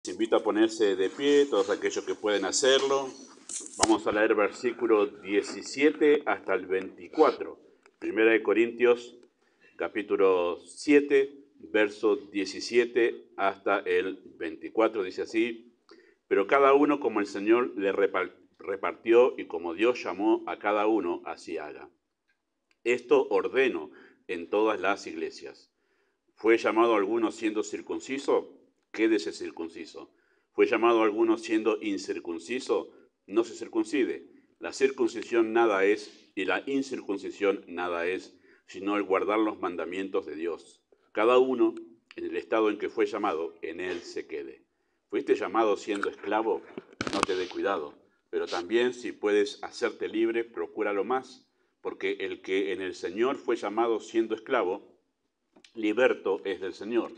Les invito a ponerse de pie, todos aquellos que pueden hacerlo. Vamos a leer versículo 17 hasta el 24. Primera de Corintios, capítulo 7, verso 17 hasta el 24. Dice así: pero cada uno como el Señor le repartió y como Dios llamó a cada uno, así haga. Esto ordeno en todas las iglesias. ¿Fue llamado alguno siendo circunciso? Quédese circunciso. ¿Fue llamado alguno siendo incircunciso? No se circuncide. La circuncisión nada es y la incircuncisión nada es, sino el guardar los mandamientos de Dios. Cada uno, en el estado en que fue llamado, en él se quede. ¿Fuiste llamado siendo esclavo? No te dé cuidado. Pero también, si puedes hacerte libre, procúralo más, porque el que en el Señor fue llamado siendo esclavo, liberto es del Señor.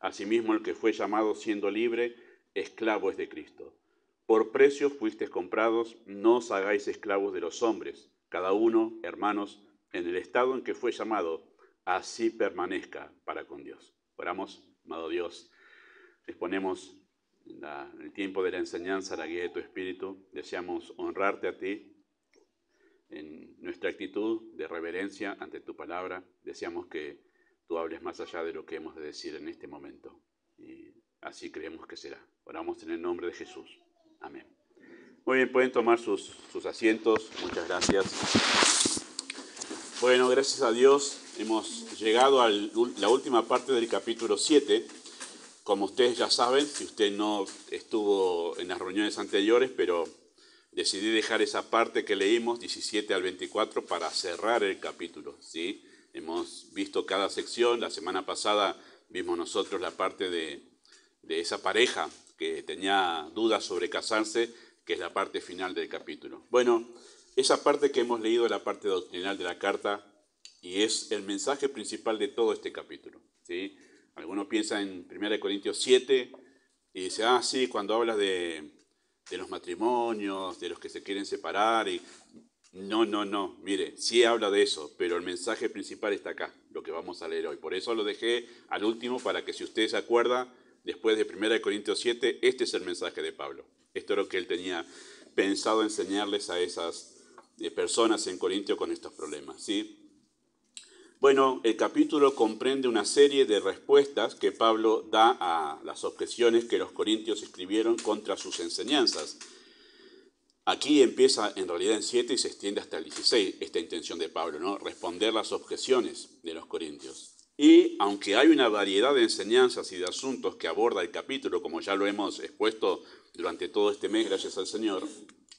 Asimismo, el que fue llamado siendo libre, esclavo es de Cristo. Por precio fuisteis comprados, no os hagáis esclavos de los hombres. Cada uno, hermanos, en el estado en que fue llamado, así permanezca para con Dios. Oramos, amado Dios, disponemos el tiempo de la enseñanza, la guía de tu Espíritu. Deseamos honrarte a ti en nuestra actitud de reverencia ante tu palabra. Deseamos que tú hables más allá de lo que hemos de decir en este momento. Y así creemos que será. Oramos en el nombre de Jesús. Amén. Muy bien, pueden tomar sus asientos. Muchas gracias. Bueno, gracias a Dios hemos llegado a la última parte del capítulo 7. Como ustedes ya saben, si usted no estuvo en las reuniones anteriores, pero decidí dejar esa parte que leímos, 17 al 24, para cerrar el capítulo, ¿sí? Hemos visto cada sección. La semana pasada vimos nosotros la parte de esa pareja que tenía dudas sobre casarse, que es la parte final del capítulo. Bueno, esa parte que hemos leído es la parte doctrinal de la carta y es el mensaje principal de todo este capítulo, ¿sí? Algunos piensan en 1 Corintios 7 y dicen, sí, cuando hablas de los matrimonios, de los que se quieren separar. Y no, mire, sí habla de eso, pero el mensaje principal está acá, lo que vamos a leer hoy. Por eso lo dejé al último, para que si usted se acuerda, después de 1 Corintios 7, este es el mensaje de Pablo. Esto es lo que él tenía pensado enseñarles a esas personas en Corintio con estos problemas, ¿sí? Bueno, el capítulo comprende una serie de respuestas que Pablo da a las objeciones que los corintios escribieron contra sus enseñanzas. Aquí empieza en realidad en 7 y se extiende hasta el 16, esta intención de Pablo, ¿no? Responder las objeciones de los corintios. Y aunque hay una variedad de enseñanzas y de asuntos que aborda el capítulo, como ya lo hemos expuesto durante todo este mes, gracias al Señor,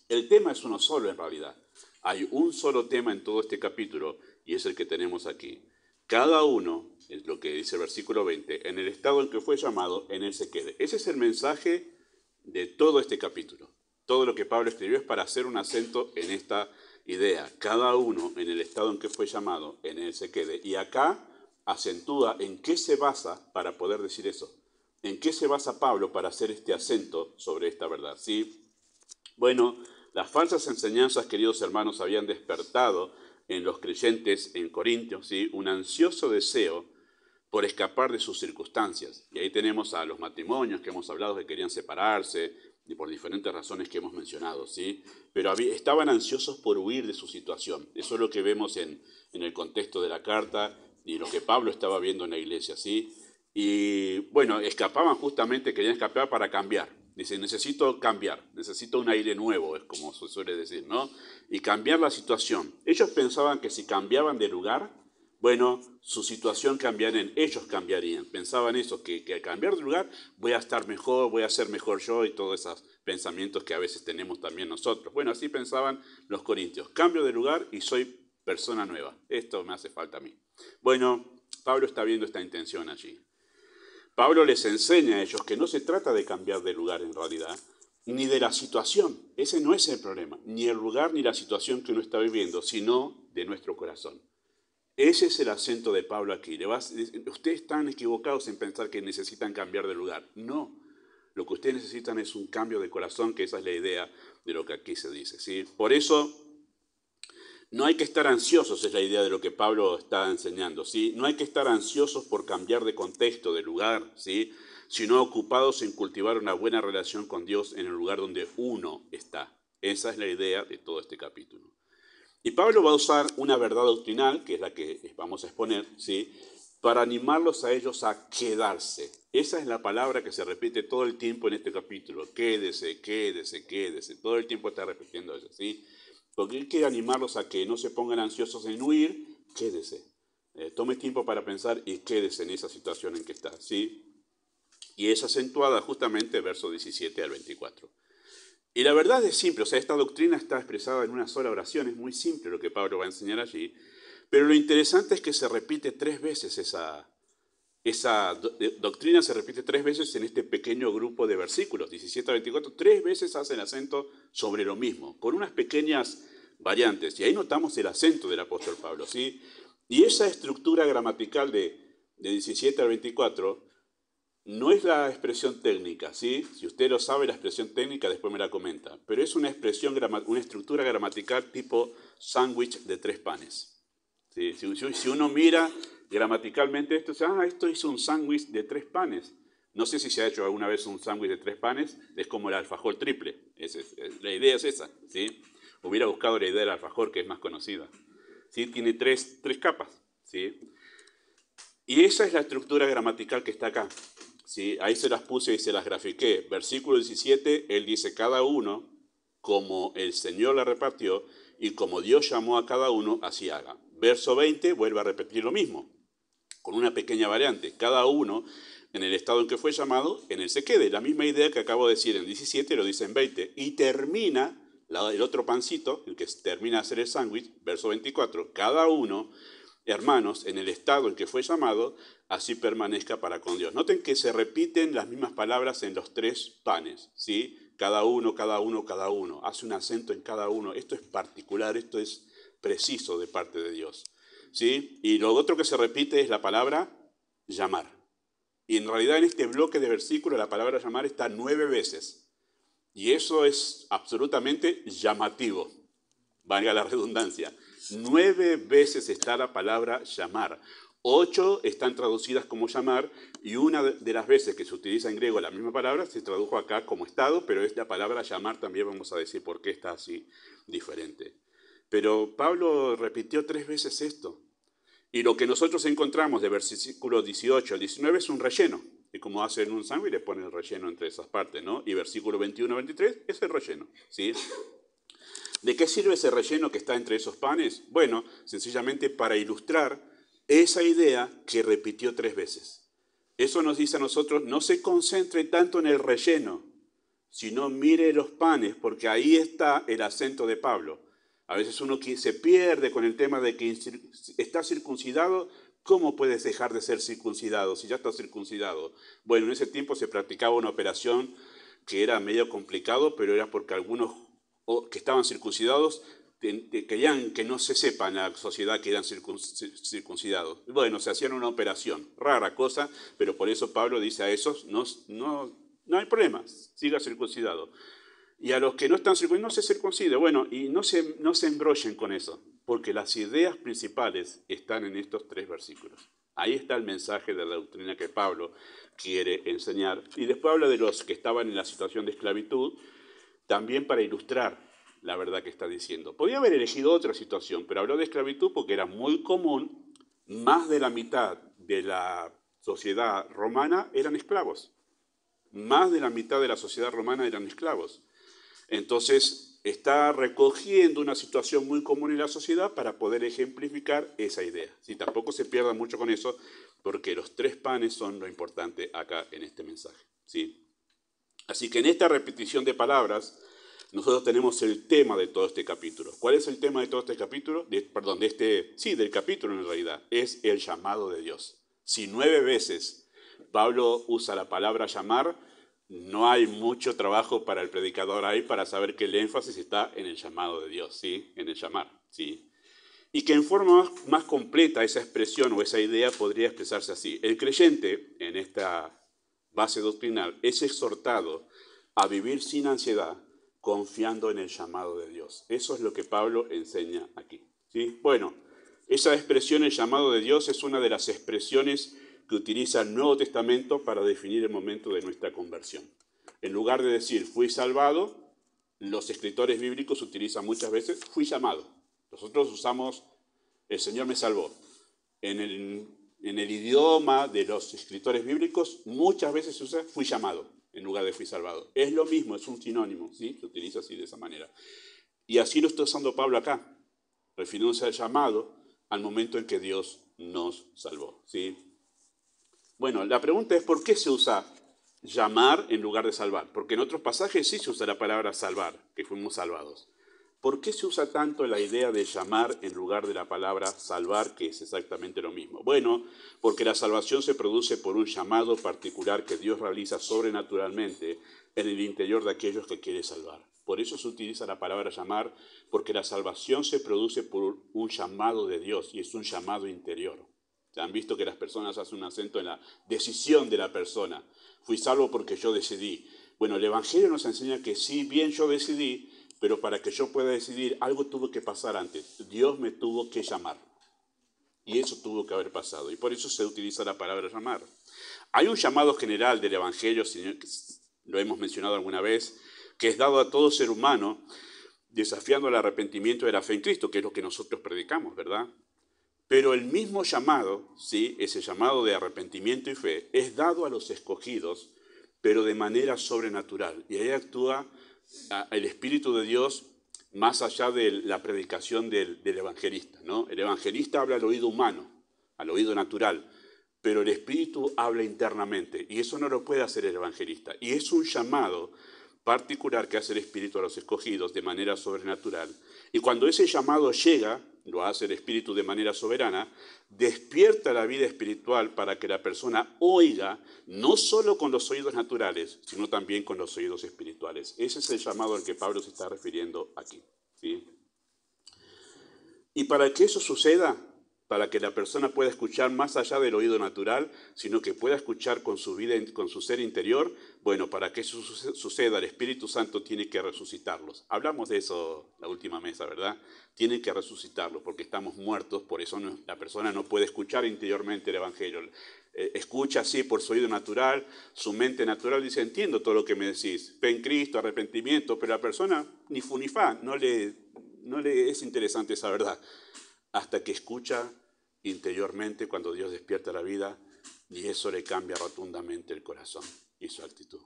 el tema es uno solo en realidad. Hay un solo tema en todo este capítulo y es el que tenemos aquí. Cada uno, es lo que dice el versículo 20, en el estado en que fue llamado, en él se quede. Ese es el mensaje de todo este capítulo. Todo lo que Pablo escribió es para hacer un acento en esta idea. Cada uno en el estado en que fue llamado, en él se quede. Y acá acentúa en qué se basa para poder decir eso. ¿En qué se basa Pablo para hacer este acento sobre esta verdad? ¿Sí? Bueno, las falsas enseñanzas, queridos hermanos, habían despertado en los creyentes en Corintios, ¿sí?, un ansioso deseo por escapar de sus circunstancias. Y ahí tenemos a los matrimonios que hemos hablado que querían separarse, y por diferentes razones que hemos mencionado, ¿sí? Pero estaban ansiosos por huir de su situación. Eso es lo que vemos en el contexto de la carta y lo que Pablo estaba viendo en la iglesia, ¿sí? Y bueno, escapaban justamente, querían escapar para cambiar. Dicen, necesito cambiar, necesito un aire nuevo, es como se suele decir, ¿no? Y cambiar la situación. Ellos pensaban que si cambiaban de lugar, bueno, su situación cambiaría, ellos cambiarían. Pensaban eso, que al cambiar de lugar voy a estar mejor, voy a ser mejor yo, y todos esos pensamientos que a veces tenemos también nosotros. Bueno, así pensaban los corintios. Cambio de lugar y soy persona nueva. Esto me hace falta a mí. Bueno, Pablo está viendo esta intención allí. Pablo les enseña a ellos que no se trata de cambiar de lugar en realidad, ni de la situación. Ese no es el problema, ni el lugar ni la situación que uno está viviendo, sino de nuestro corazón. Ese es el acento de Pablo aquí. Ustedes están equivocados en pensar que necesitan cambiar de lugar. No, lo que ustedes necesitan es un cambio de corazón, que esa es la idea de lo que aquí se dice, ¿sí? Por eso No hay que estar ansiosos, es la idea de lo que Pablo está enseñando, ¿sí? No hay que estar ansiosos por cambiar de contexto, de lugar, ¿sí? Sino ocupados en cultivar una buena relación con Dios en el lugar donde uno está. Esa es la idea de todo este capítulo. Y Pablo va a usar una verdad doctrinal, que es la que vamos a exponer, ¿sí? Para animarlos a ellos a quedarse. Esa es la palabra que se repite todo el tiempo en este capítulo. Quédese, quédese, quédese. Todo el tiempo está repitiendo eso, ¿sí? Porque él quiere animarlos a que no se pongan ansiosos en huir, quédese. Tome tiempo para pensar y quédese en esa situación en que está, ¿sí? Y es acentuada justamente versos 17 al 24. Y la verdad es simple, o sea, esta doctrina está expresada en una sola oración, es muy simple lo que Pablo va a enseñar allí, pero lo interesante es que se repite 3 veces esa doctrina se repite 3 veces en este pequeño grupo de versículos, 17 a 24, 3 veces hacen acento sobre lo mismo, con unas pequeñas variantes, y ahí notamos el acento del apóstol Pablo, ¿sí? Y esa estructura gramatical de 17 al 24 no es la expresión técnica, ¿sí? Si usted lo sabe, la expresión técnica, después me la comenta. Pero es una estructura gramatical tipo sándwich de 3 panes. ¿Sí? Si uno mira gramaticalmente esto, esto hizo un sándwich de 3 panes. No sé si se ha hecho alguna vez un sándwich de 3 panes, es como el alfajor triple. La idea es esa, ¿sí? Hubiera buscado la idea del alfajor, que es más conocida. ¿Sí? Tiene tres capas, ¿sí? Y esa es la estructura gramatical que está acá. ¿Sí? Ahí se las puse y se las grafiqué. Versículo 17, él dice, cada uno, como el Señor la repartió, y como Dios llamó a cada uno, así haga. Verso 20, vuelve a repetir lo mismo, con una pequeña variante. Cada uno, en el estado en que fue llamado, en él se quede. La misma idea que acabo de decir en 17, lo dice en 20. Y termina el otro pancito, el que termina de hacer el sándwich, verso 24. Cada uno, hermanos, en el estado en que fue llamado, así permanezca para con Dios. Noten que se repiten las mismas palabras en los 3 panes, ¿sí? Cada uno, cada uno, cada uno. Hace un acento en cada uno. Esto es particular, esto es preciso de parte de Dios, ¿sí? Y lo otro que se repite es la palabra llamar. Y en realidad en este bloque de versículos la palabra llamar está 9 veces. Y eso es absolutamente llamativo, valga la redundancia. 9 veces está la palabra llamar. 8 están traducidas como llamar y una de las veces que se utiliza en griego la misma palabra se tradujo acá como estado, pero esta palabra llamar también vamos a decir por qué está así diferente. Pero Pablo repitió 3 veces esto. Y lo que nosotros encontramos de versículo 18 al 19 es un relleno. Y como hacen un sándwich, le ponen el relleno entre esas partes, ¿no? Y versículo 21 al 23 es el relleno, ¿sí? ¿De qué sirve ese relleno que está entre esos panes? Bueno, sencillamente para ilustrar esa idea que repitió 3 veces. Eso nos dice a nosotros, no se concentre tanto en el relleno, sino mire los panes, porque ahí está el acento de Pablo. A veces uno se pierde con el tema de que está circuncidado. ¿Cómo puedes dejar de ser circuncidado si ya estás circuncidado? Bueno, en ese tiempo se practicaba una operación que era medio complicado, pero era porque algunos que estaban circuncidados querían que no se sepa en la sociedad que eran circuncidados. Bueno, se hacían una operación, rara cosa, pero por eso Pablo dice a esos, no hay problema, siga circuncidado. Y a los que no están circuncidados, no se circuncide. Bueno, y no se embrollen con eso, porque las ideas principales están en estos 3 versículos. Ahí está el mensaje de la doctrina que Pablo quiere enseñar. Y después habla de los que estaban en la situación de esclavitud, también para ilustrar la verdad que está diciendo. Podía haber elegido otra situación, pero habló de esclavitud porque era muy común, más de la mitad de la sociedad romana eran esclavos. Más de la mitad de la sociedad romana eran esclavos. Entonces, está recogiendo una situación muy común en la sociedad para poder ejemplificar esa idea. Si tampoco se pierda mucho con eso, porque los 3 panes son lo importante acá en este mensaje, ¿sí? Así que en esta repetición de palabras, nosotros tenemos el tema de todo este capítulo. ¿Cuál es el tema de todo este capítulo? Del capítulo en realidad. Es el llamado de Dios. Si 9 veces Pablo usa la palabra llamar, no hay mucho trabajo para el predicador ahí para saber que el énfasis está en el llamado de Dios, ¿sí? En el llamar, ¿sí? Y que en forma más completa esa expresión o esa idea podría expresarse así. El creyente, en esta base doctrinal, es exhortado a vivir sin ansiedad, confiando en el llamado de Dios. Eso es lo que Pablo enseña aquí, ¿Sí? Bueno, esa expresión, el llamado de Dios, es una de las expresiones que utiliza el Nuevo Testamento para definir el momento de nuestra conversión. En lugar de decir fui salvado, los escritores bíblicos utilizan muchas veces fui llamado. Nosotros usamos el Señor me salvó. En el idioma de los escritores bíblicos muchas veces se usa fui llamado en lugar de fui salvado. Es lo mismo, es un sinónimo, ¿sí? Se utiliza así de esa manera. Y así lo está usando Pablo acá, refiriéndose al llamado al momento en que Dios nos salvó, ¿sí? Bueno, la pregunta es ¿por qué se usa llamar en lugar de salvar? Porque en otros pasajes sí se usa la palabra salvar, que fuimos salvados. ¿Por qué se usa tanto la idea de llamar en lugar de la palabra salvar, que es exactamente lo mismo? Bueno, porque la salvación se produce por un llamado particular que Dios realiza sobrenaturalmente en el interior de aquellos que quiere salvar. Por eso se utiliza la palabra llamar, porque la salvación se produce por un llamado de Dios y es un llamado interior. Han visto que las personas hacen un acento en la decisión de la persona. Fui salvo porque yo decidí. Bueno, el Evangelio nos enseña que sí, bien yo decidí, pero para que yo pueda decidir, algo tuvo que pasar antes. Dios me tuvo que llamar. Y eso tuvo que haber pasado. Y por eso se utiliza la palabra llamar. Hay un llamado general del Evangelio, lo hemos mencionado alguna vez, que es dado a todo ser humano, desafiando el arrepentimiento de la fe en Cristo, que es lo que nosotros predicamos, ¿verdad? Pero el mismo llamado, ¿sí? Ese llamado de arrepentimiento y fe, es dado a los escogidos, pero de manera sobrenatural. Y ahí actúa el Espíritu de Dios más allá de la predicación del evangelista, ¿no? El evangelista habla al oído humano, al oído natural, pero el Espíritu habla internamente, y eso no lo puede hacer el evangelista. Y es un llamado particular que hace el Espíritu a los escogidos de manera sobrenatural. Y cuando ese llamado llega, lo hace el Espíritu de manera soberana, despierta la vida espiritual para que la persona oiga, no solo con los oídos naturales, sino también con los oídos espirituales. Ese es el llamado al que Pablo se está refiriendo aquí, ¿sí? Y para que eso suceda, para que la persona pueda escuchar más allá del oído natural, sino que pueda escuchar con su vida, con su ser interior, bueno, para que eso suceda, el Espíritu Santo tiene que resucitarlos. Hablamos de eso la última mesa, ¿verdad? Tiene que resucitarlos porque estamos muertos, por eso la persona no puede escuchar interiormente el Evangelio. Escucha así por su oído natural, su mente natural dice, entiendo todo lo que me decís, fe en Cristo, arrepentimiento, pero la persona ni fu ni fa, no le es interesante esa verdad, hasta que escucha interiormente cuando Dios despierta la vida y eso le cambia rotundamente el corazón y su actitud.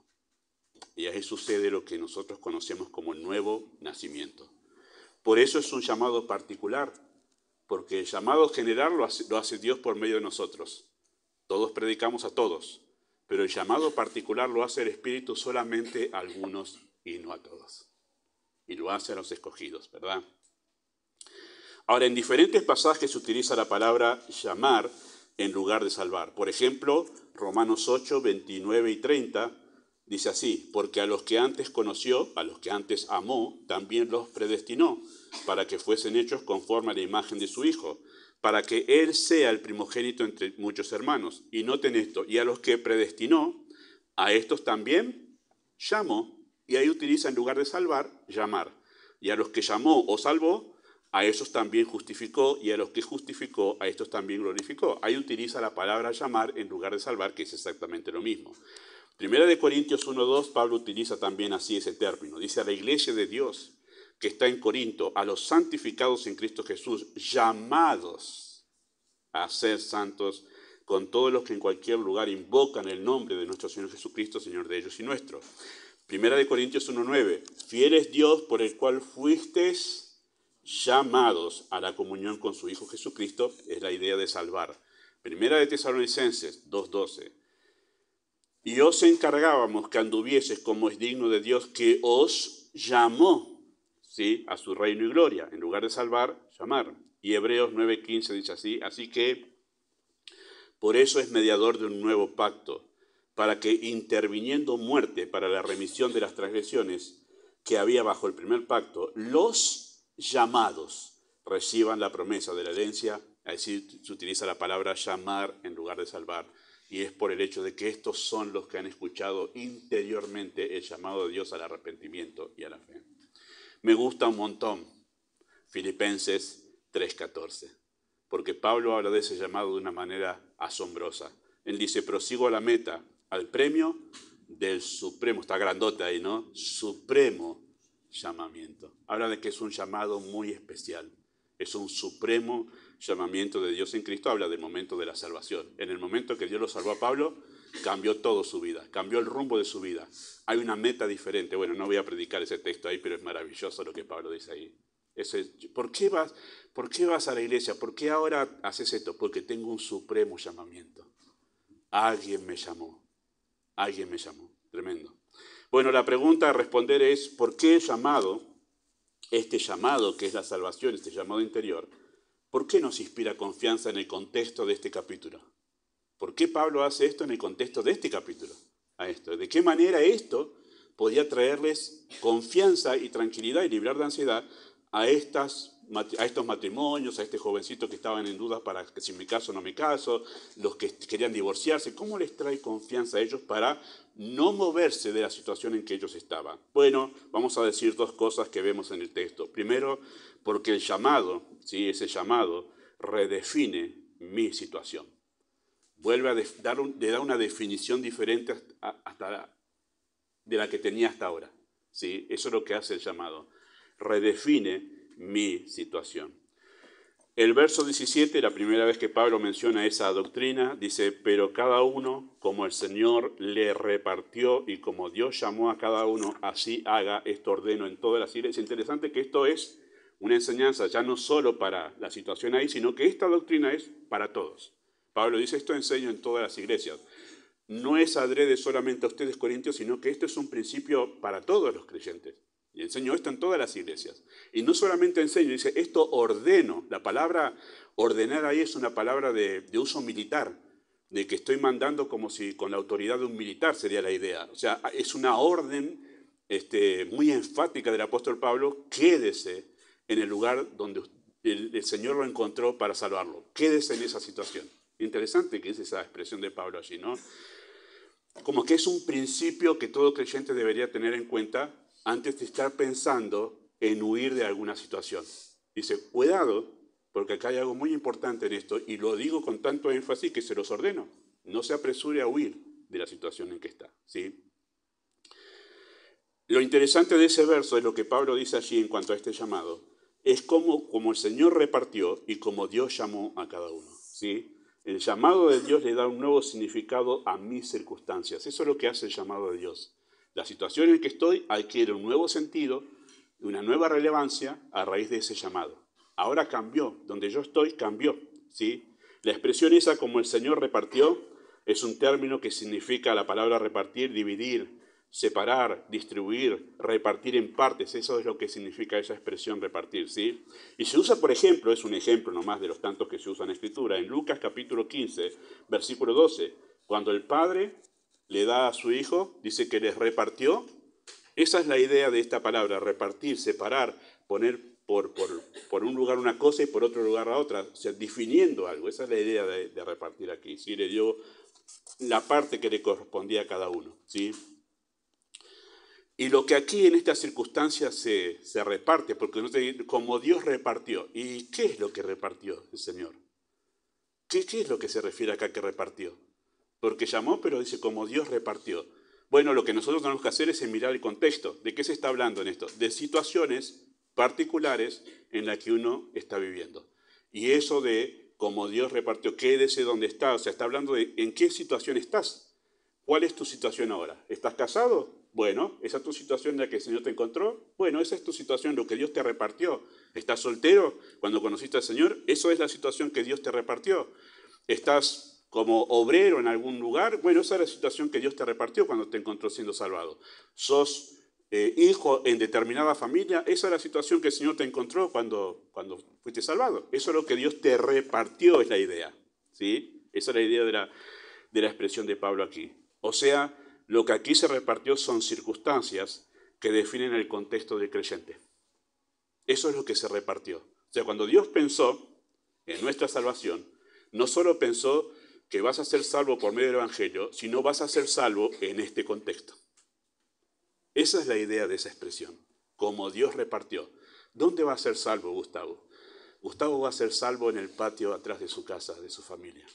Y ahí sucede lo que nosotros conocemos como el nuevo nacimiento. Por eso es un llamado particular, porque el llamado general lo hace Dios por medio de nosotros. Todos predicamos a todos, pero el llamado particular lo hace el Espíritu solamente a algunos y no a todos. Y lo hace a los escogidos, ¿verdad? Ahora, en diferentes pasajes se utiliza la palabra llamar en lugar de salvar. Por ejemplo, Romanos 8, 29 y 30 dice así, porque a los que antes conoció, a los que antes amó, también los predestinó, para que fuesen hechos conforme a la imagen de su Hijo, para que Él sea el primogénito entre muchos hermanos. Y noten esto, y a los que predestinó, a estos también llamó, y ahí utiliza en lugar de salvar, llamar. Y a los que llamó o salvó, a esos también justificó, y a los que justificó, a estos también glorificó. Ahí utiliza la palabra llamar en lugar de salvar, que es exactamente lo mismo. Primera de Corintios 1:2, Pablo utiliza también así ese término. Dice a la iglesia de Dios que está en Corinto, a los santificados en Cristo Jesús, llamados a ser santos, con todos los que en cualquier lugar invocan el nombre de nuestro Señor Jesucristo, Señor de ellos y nuestro. Primera de Corintios 1:9, fiel es Dios por el cual fuisteis llamados a la comunión con su Hijo Jesucristo, es la idea de salvar. Primera de Tesalonicenses 2:12, y os encargábamos que anduvieses como es digno de Dios que os llamó, ¿sí?, a su reino y gloria, en lugar de salvar, llamar. Y Hebreos 9:15 dice así, así que por eso es mediador de un nuevo pacto, para que interviniendo muerte para la remisión de las transgresiones que había bajo el primer pacto, los llamados reciban la promesa de la herencia. Así se utiliza la palabra llamar en lugar de salvar, y es por el hecho de que estos son los que han escuchado interiormente el llamado de Dios al arrepentimiento y a la fe. Me gusta un montón Filipenses 3:14. Porque Pablo habla de ese llamado de una manera asombrosa. Él dice, prosigo a la meta, al premio del supremo, está grandote ahí, ¿no? Supremo llamamiento. Habla de que es un llamado muy especial. Es un supremo llamamiento de Dios en Cristo. Habla del momento de la salvación. En el momento que Dios lo salvó a Pablo, cambió todo su vida, cambió el rumbo de su vida. Hay una meta diferente. Bueno, no voy a predicar ese texto ahí, pero es maravilloso lo que Pablo dice ahí. ¿Por qué vas a la iglesia? ¿Por qué ahora haces esto? Porque tengo un supremo llamamiento. Alguien me llamó. Alguien me llamó. Tremendo. Bueno, la pregunta a responder es, ¿por qué el llamado, este llamado que es la salvación, este llamado interior, por qué nos inspira confianza en el contexto de este capítulo? ¿Por qué Pablo hace esto en el contexto de este capítulo? ¿De qué manera esto podía traerles confianza y tranquilidad y librar de ansiedad a estos matrimonios, a este jovencito que estaban en dudas para que si me caso o no me caso, los que querían divorciarse? ¿Cómo les trae confianza a ellos para no moverse de la situación en que ellos estaban? Bueno, vamos a decir dos cosas que vemos en el texto. Primero, porque el llamado, ¿sí? Ese llamado redefine mi situación. Vuelve le da una definición diferente de la que tenía hasta ahora. ¿Sí? Eso es lo que hace el llamado. Redefine mi situación. El verso 17, la primera vez que Pablo menciona esa doctrina, dice, pero cada uno, como el Señor le repartió y como Dios llamó a cada uno, así haga, esto ordeno en todas las iglesias. Es interesante que esto es una enseñanza ya no solo para la situación ahí, sino que esta doctrina es para todos. Pablo dice, esto enseño en todas las iglesias. No es adrede solamente a ustedes, corintios, sino que esto es un principio para todos los creyentes. Y enseño esto en todas las iglesias. Y no solamente enseño, dice, esto ordeno. La palabra ordenar ahí es una palabra de uso militar, de que estoy mandando como si con la autoridad de un militar sería la idea. O sea, es una orden muy enfática del apóstol Pablo, quédese en el lugar donde el Señor lo encontró para salvarlo. Quédese en esa situación. Interesante que es esa expresión de Pablo allí, ¿no? Como que es un principio que todo creyente debería tener en cuenta antes de estar pensando en huir de alguna situación. Dice, cuidado, porque acá hay algo muy importante en esto, y lo digo con tanto énfasis que se los ordeno. No se apresure a huir de la situación en que está, ¿sí? Lo interesante de ese verso es lo que Pablo dice allí en cuanto a este llamado, es como el Señor repartió y como Dios llamó a cada uno, ¿sí? El llamado de Dios le da un nuevo significado a mis circunstancias. Eso es lo que hace el llamado de Dios. La situación en que estoy adquiere un nuevo sentido, una nueva relevancia a raíz de ese llamado. Ahora cambió, donde yo estoy cambió, ¿sí? La expresión esa, como el Señor repartió, es un término que significa la palabra repartir, dividir, separar, distribuir, repartir en partes. Eso es lo que significa esa expresión repartir, ¿sí? Y se usa, por ejemplo, es un ejemplo nomás de los tantos que se usan en Escritura, en Lucas capítulo 15, versículo 12, cuando el Padre le da a su Hijo, dice que les repartió. Esa es la idea de esta palabra, repartir, separar, poner por un lugar una cosa y por otro lugar la otra, o sea, definiendo algo. Esa es la idea de repartir aquí, ¿sí? Le dio la parte que le correspondía a cada uno, ¿sí? Y lo que aquí en estas circunstancias se reparte, porque no te, como Dios repartió. ¿Y qué es lo que repartió el Señor? ¿Qué es lo que se refiere acá que repartió? Porque llamó, pero dice como Dios repartió. Bueno, lo que nosotros tenemos que hacer es mirar el contexto. ¿De qué se está hablando en esto? De situaciones particulares en las que uno está viviendo. Y eso de como Dios repartió, quédese donde está. O sea, está hablando de en qué situación estás. ¿Cuál es tu situación ahora? ¿Estás casado? Bueno, ¿esa es tu situación en la que el Señor te encontró? Bueno, esa es tu situación, lo que Dios te repartió. ¿Estás soltero cuando conociste al Señor? Eso es la situación que Dios te repartió. ¿Estás como obrero en algún lugar? Bueno, esa es la situación que Dios te repartió cuando te encontró siendo salvado. ¿Sos hijo en determinada familia? Esa es la situación que el Señor te encontró cuando fuiste salvado. Eso es lo que Dios te repartió, es la idea, ¿sí? Esa es la idea de la expresión de Pablo aquí. O sea, lo que aquí se repartió son circunstancias que definen el contexto del creyente. Eso es lo que se repartió. O sea, cuando Dios pensó en nuestra salvación, no solo pensó que vas a ser salvo por medio del Evangelio, sino vas a ser salvo en este contexto. Esa es la idea de esa expresión, como Dios repartió. ¿Dónde va a ser salvo, Gustavo? Gustavo va a ser salvo en el patio atrás de su casa, de su familia.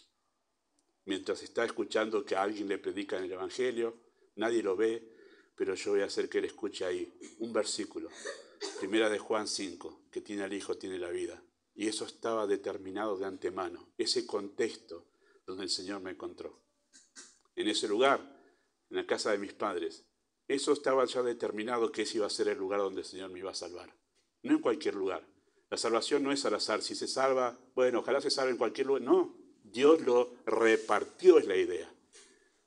Mientras está escuchando que a alguien le predica en el Evangelio, nadie lo ve, pero yo voy a hacer que él escuche ahí un versículo, primera de Juan 5, que tiene al Hijo, tiene la vida. Y eso estaba determinado de antemano, ese contexto donde el Señor me encontró. En ese lugar, en la casa de mis padres, eso estaba ya determinado que ese iba a ser el lugar donde el Señor me iba a salvar. No en cualquier lugar. La salvación no es al azar. Si se salva, bueno, ojalá se salve en cualquier lugar. No, Dios lo repartió, es la idea.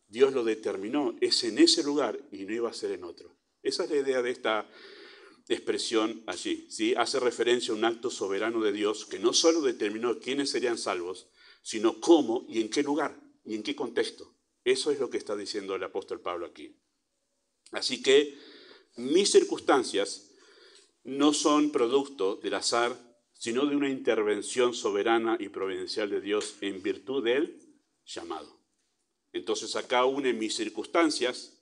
Dios lo determinó, es en ese lugar y no iba a ser en otro. Esa es la idea de esta expresión allí, ¿sí? Hace referencia a un acto soberano de Dios que no solo determinó quiénes serían salvos, sino cómo y en qué lugar y en qué contexto. Eso es lo que está diciendo el apóstol Pablo aquí. Así que mis circunstancias no son producto del azar, sino de una intervención soberana y providencial de Dios en virtud del llamado. Entonces acá une mis circunstancias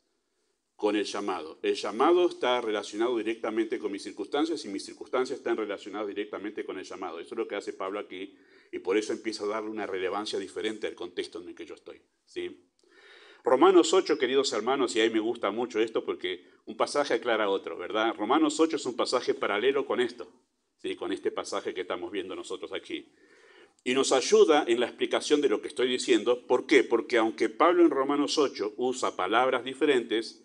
con el llamado. El llamado está relacionado directamente con mis circunstancias y mis circunstancias están relacionadas directamente con el llamado. Eso es lo que hace Pablo aquí y por eso empieza a darle una relevancia diferente al contexto en el que yo estoy, ¿sí? Romanos 8, queridos hermanos, y ahí me gusta mucho esto porque un pasaje aclara otro, ¿verdad? Romanos 8 es un pasaje paralelo con esto, ¿sí? Con este pasaje que estamos viendo nosotros aquí. Y nos ayuda en la explicación de lo que estoy diciendo. ¿Por qué? Porque aunque Pablo en Romanos 8 usa palabras diferentes,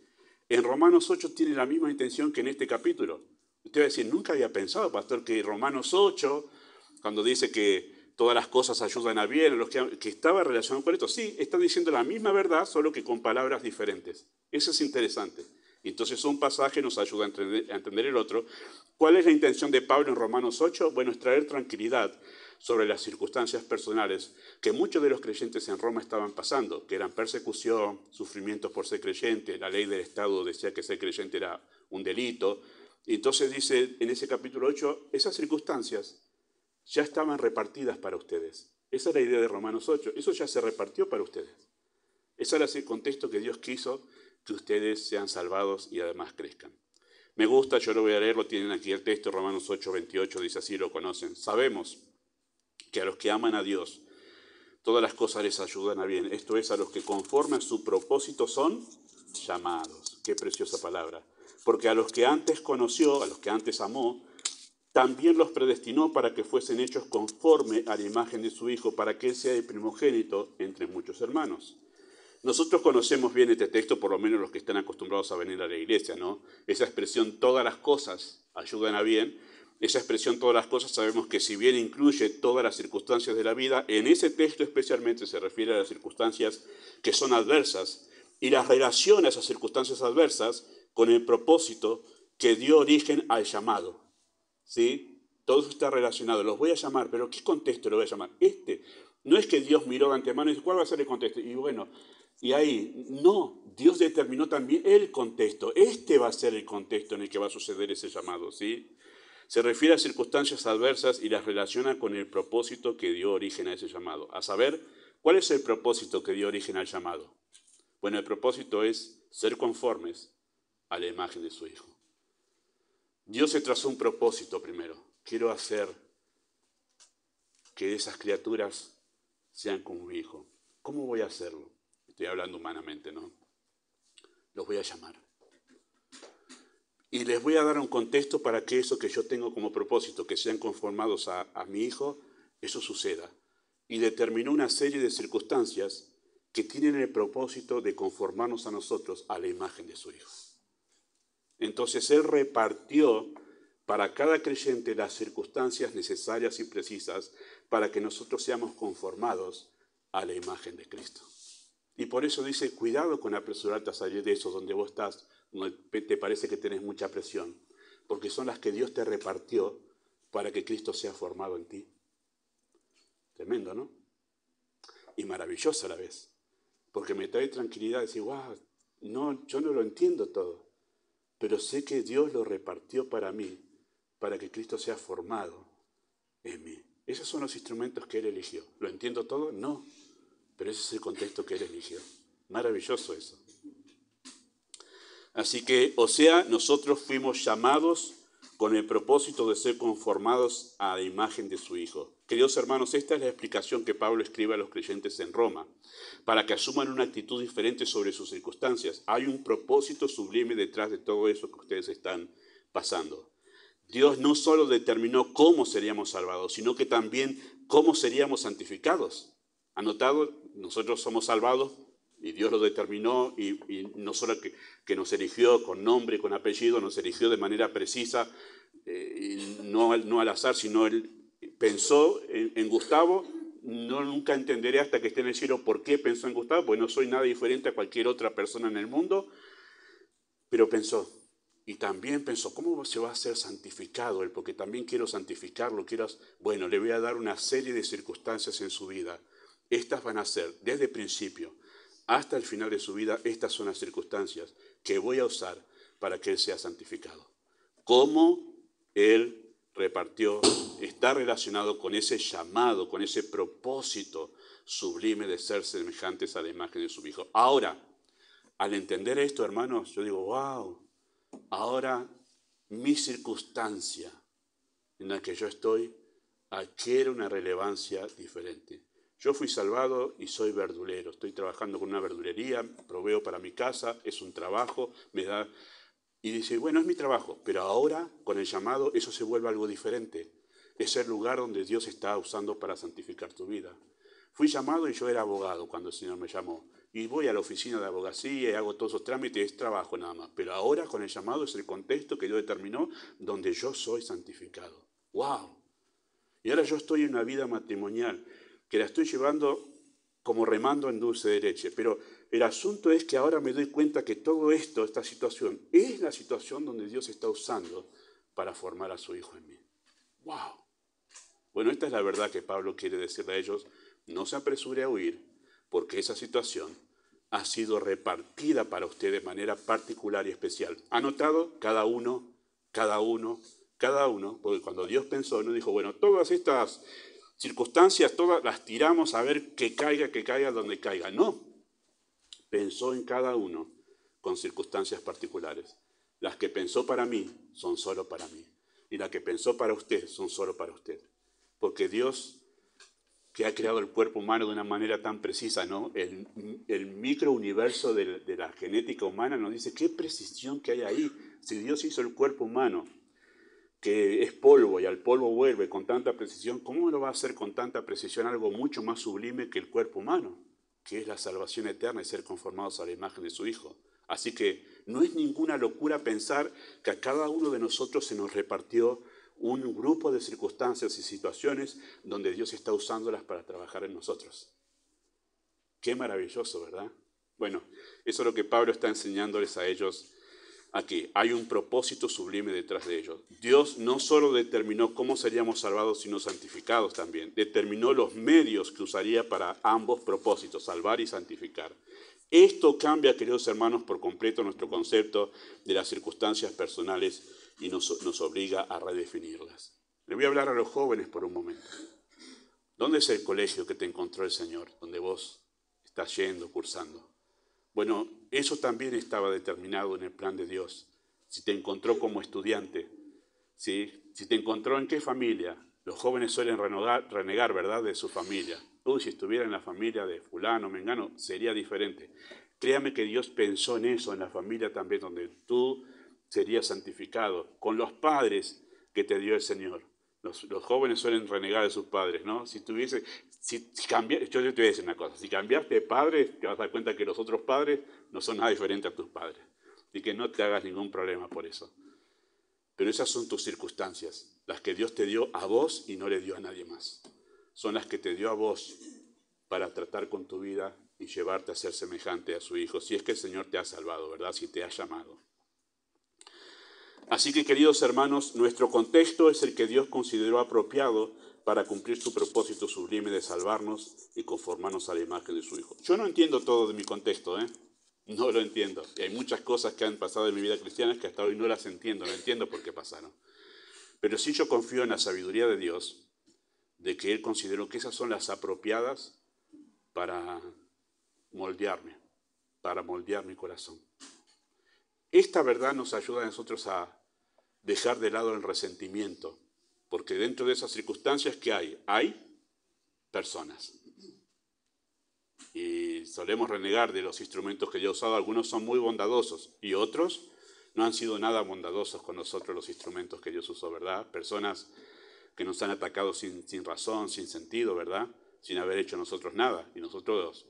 en Romanos 8 tiene la misma intención que en este capítulo. Usted va a decir, nunca había pensado, pastor, que Romanos 8, cuando dice que todas las cosas ayudan a bien, que estaba relacionado con esto. Sí, está diciendo la misma verdad, solo que con palabras diferentes. Eso es interesante. Entonces un pasaje nos ayuda a entender el otro. ¿Cuál es la intención de Pablo en Romanos 8? Bueno, es traer tranquilidad sobre las circunstancias personales que muchos de los creyentes en Roma estaban pasando, que eran persecución, sufrimientos por ser creyente, la ley del Estado decía que ser creyente era un delito. Y entonces dice en ese capítulo 8, esas circunstancias ya estaban repartidas para ustedes. Esa es la idea de Romanos 8, eso ya se repartió para ustedes. Ese era el contexto que Dios quiso que ustedes sean salvados y además crezcan. Me gusta, yo lo voy a leer, lo tienen aquí el texto, Romanos 8, 28, dice así, lo conocen. Sabemos que a los que aman a Dios, todas las cosas les ayudan a bien. Esto es, a los que conforme a su propósito son llamados. Qué preciosa palabra. Porque a los que antes conoció, a los que antes amó, también los predestinó para que fuesen hechos conforme a la imagen de su Hijo, para que Él sea el primogénito entre muchos hermanos. Nosotros conocemos bien este texto, por lo menos los que están acostumbrados a venir a la iglesia, ¿no? Esa expresión, todas las cosas ayudan a bien. Esa expresión, todas las cosas, sabemos que si bien incluye todas las circunstancias de la vida, en ese texto especialmente se refiere a las circunstancias que son adversas y las relaciona a esas circunstancias adversas con el propósito que dio origen al llamado, ¿sí? Todo eso está relacionado. Los voy a llamar, pero ¿qué contexto lo voy a llamar? No es que Dios miró de antemano y dijo, ¿cuál va a ser el contexto? Y bueno, y ahí, no, Dios determinó también el contexto. Va a ser el contexto en el que va a suceder ese llamado, ¿sí? Se refiere a circunstancias adversas y las relaciona con el propósito que dio origen a ese llamado. A saber, ¿cuál es el propósito que dio origen al llamado? Bueno, el propósito es ser conformes a la imagen de su Hijo. Dios se trazó un propósito primero. Quiero hacer que esas criaturas sean como mi Hijo. ¿Cómo voy a hacerlo? Estoy hablando humanamente, ¿no? Los voy a llamar. Y les voy a dar un contexto para que eso que yo tengo como propósito, que sean conformados a mi Hijo, eso suceda. Y determinó una serie de circunstancias que tienen el propósito de conformarnos a nosotros a la imagen de su Hijo. Entonces Él repartió para cada creyente las circunstancias necesarias y precisas para que nosotros seamos conformados a la imagen de Cristo. Y por eso dice, cuidado con apresurarte a salir de eso donde vos estás, donde te parece que tenés mucha presión, porque son las que Dios te repartió para que Cristo sea formado en ti. Tremendo, ¿no? Y maravilloso a la vez, porque me trae tranquilidad decir, wow, no, yo no lo entiendo todo, pero sé que Dios lo repartió para mí, para que Cristo sea formado en mí. Esos son los instrumentos que Él eligió. ¿Lo entiendo todo? No. Pero ese es el contexto que Él eligió. Maravilloso eso. Así que, o sea, nosotros fuimos llamados con el propósito de ser conformados a la imagen de su Hijo. Queridos hermanos, esta es la explicación que Pablo escribe a los creyentes en Roma, para que asuman una actitud diferente sobre sus circunstancias. Hay un propósito sublime detrás de todo eso que ustedes están pasando. Dios no solo determinó cómo seríamos salvados, sino que también cómo seríamos santificados. ¿Anotado? Nosotros somos salvados y Dios lo determinó y no solo que nos eligió con nombre y con apellido, nos eligió de manera precisa, y no al azar, sino Él pensó en Gustavo. No nunca entenderé hasta que esté en el cielo por qué pensó en Gustavo, porque no soy nada diferente a cualquier otra persona en el mundo, pero pensó. Y también pensó, ¿cómo se va a ser santificado él? Porque también quiero santificarlo, bueno, le voy a dar una serie de circunstancias en su vida. Estas van a ser, desde el principio hasta el final de su vida, estas son las circunstancias que voy a usar para que él sea santificado. Cómo él repartió, está relacionado con ese llamado, con ese propósito sublime de ser semejantes a la imagen de su Hijo. Ahora, al entender esto, hermanos, yo digo, wow, ahora mi circunstancia en la que yo estoy adquiere una relevancia diferente. Yo fui salvado y soy verdulero, estoy trabajando con una verdulería, proveo para mi casa, es un trabajo, me da... Y dice, bueno, es mi trabajo, pero ahora con el llamado eso se vuelve algo diferente. Es el lugar donde Dios está usando para santificar tu vida. Fui llamado y yo era abogado cuando el Señor me llamó. Y voy a la oficina de abogacía y hago todos esos trámites, es trabajo nada más. Pero ahora con el llamado es el contexto que Dios determinó donde yo soy santificado. ¡Wow! Y ahora yo estoy en una vida matrimonial que la estoy llevando como remando en dulce de leche. Pero el asunto es que ahora me doy cuenta que todo esto, esta situación, es la situación donde Dios está usando para formar a su Hijo en mí. ¡Wow! Bueno, esta es la verdad que Pablo quiere decirle a ellos. No se apresure a huir, porque esa situación ha sido repartida para usted de manera particular y especial. ¿Ha notado? Cada uno, porque cuando Dios pensó, no dijo, bueno, todas estas circunstancias, todas las tiramos a ver que caiga donde caiga. No, pensó en cada uno con circunstancias particulares. Las que pensó para mí son solo para mí, y las que pensó para usted son solo para usted. Porque Dios, que ha creado el cuerpo humano de una manera tan precisa, ¿no? El microuniverso de la genética humana nos dice qué precisión que hay ahí. Si Dios hizo el cuerpo humano, que es polvo y al polvo vuelve con tanta precisión, ¿cómo lo va a hacer con tanta precisión algo mucho más sublime que el cuerpo humano? Que es la salvación eterna y ser conformados a la imagen de su Hijo. Así que no es ninguna locura pensar que a cada uno de nosotros se nos repartió un grupo de circunstancias y situaciones donde Dios está usándolas para trabajar en nosotros. Qué maravilloso, ¿verdad? Bueno, eso es lo que Pablo está enseñándoles a ellos aquí. Hay un propósito sublime detrás de ellos. Dios no solo determinó cómo seríamos salvados, sino santificados también. Determinó los medios que usaría para ambos propósitos, salvar y santificar. Esto cambia, queridos hermanos, por completo nuestro concepto de las circunstancias personales y nos obliga a redefinirlas. Le voy a hablar a los jóvenes por un momento. ¿Dónde es el colegio que te encontró el Señor, donde vos estás yendo, cursando? Bueno, eso también estaba determinado en el plan de Dios. Si te encontró como estudiante, ¿sí? Si te encontró en qué familia. Los jóvenes suelen renegar, ¿verdad?, de su familia. Uy, si estuviera en la familia de fulano, mengano, sería diferente. Créame que Dios pensó en eso, en la familia también, donde tú serías santificado, con los padres que te dio el Señor. Los jóvenes suelen renegar de sus padres, ¿no? Yo te voy a decir una cosa, si cambiaste de padre, te vas a dar cuenta que los otros padres no son nada diferentes a tus padres. Y que no te hagas ningún problema por eso. Pero esas son tus circunstancias, las que Dios te dio a vos y no le dio a nadie más. Son las que te dio a vos para tratar con tu vida y llevarte a ser semejante a su Hijo, si es que el Señor te ha salvado, ¿verdad? Si te ha llamado. Así que, queridos hermanos, nuestro contexto es el que Dios consideró apropiado para cumplir su propósito sublime de salvarnos y conformarnos a la imagen de su Hijo. Yo no entiendo todo de mi contexto, No lo entiendo. Y hay muchas cosas que han pasado en mi vida cristiana que hasta hoy no las entiendo, no entiendo por qué pasaron. Pero sí yo confío en la sabiduría de Dios, de que Él consideró que esas son las apropiadas para moldear mi corazón. Esta verdad nos ayuda a nosotros a dejar de lado el resentimiento, porque dentro de esas circunstancias, ¿qué hay? Hay personas. Y solemos renegar de los instrumentos que yo he usado. Algunos son muy bondadosos y otros no han sido nada bondadosos con nosotros los instrumentos que Dios usó, ¿verdad? Personas que nos han atacado sin razón, sin sentido, ¿verdad? Sin haber hecho nosotros nada. Y nosotros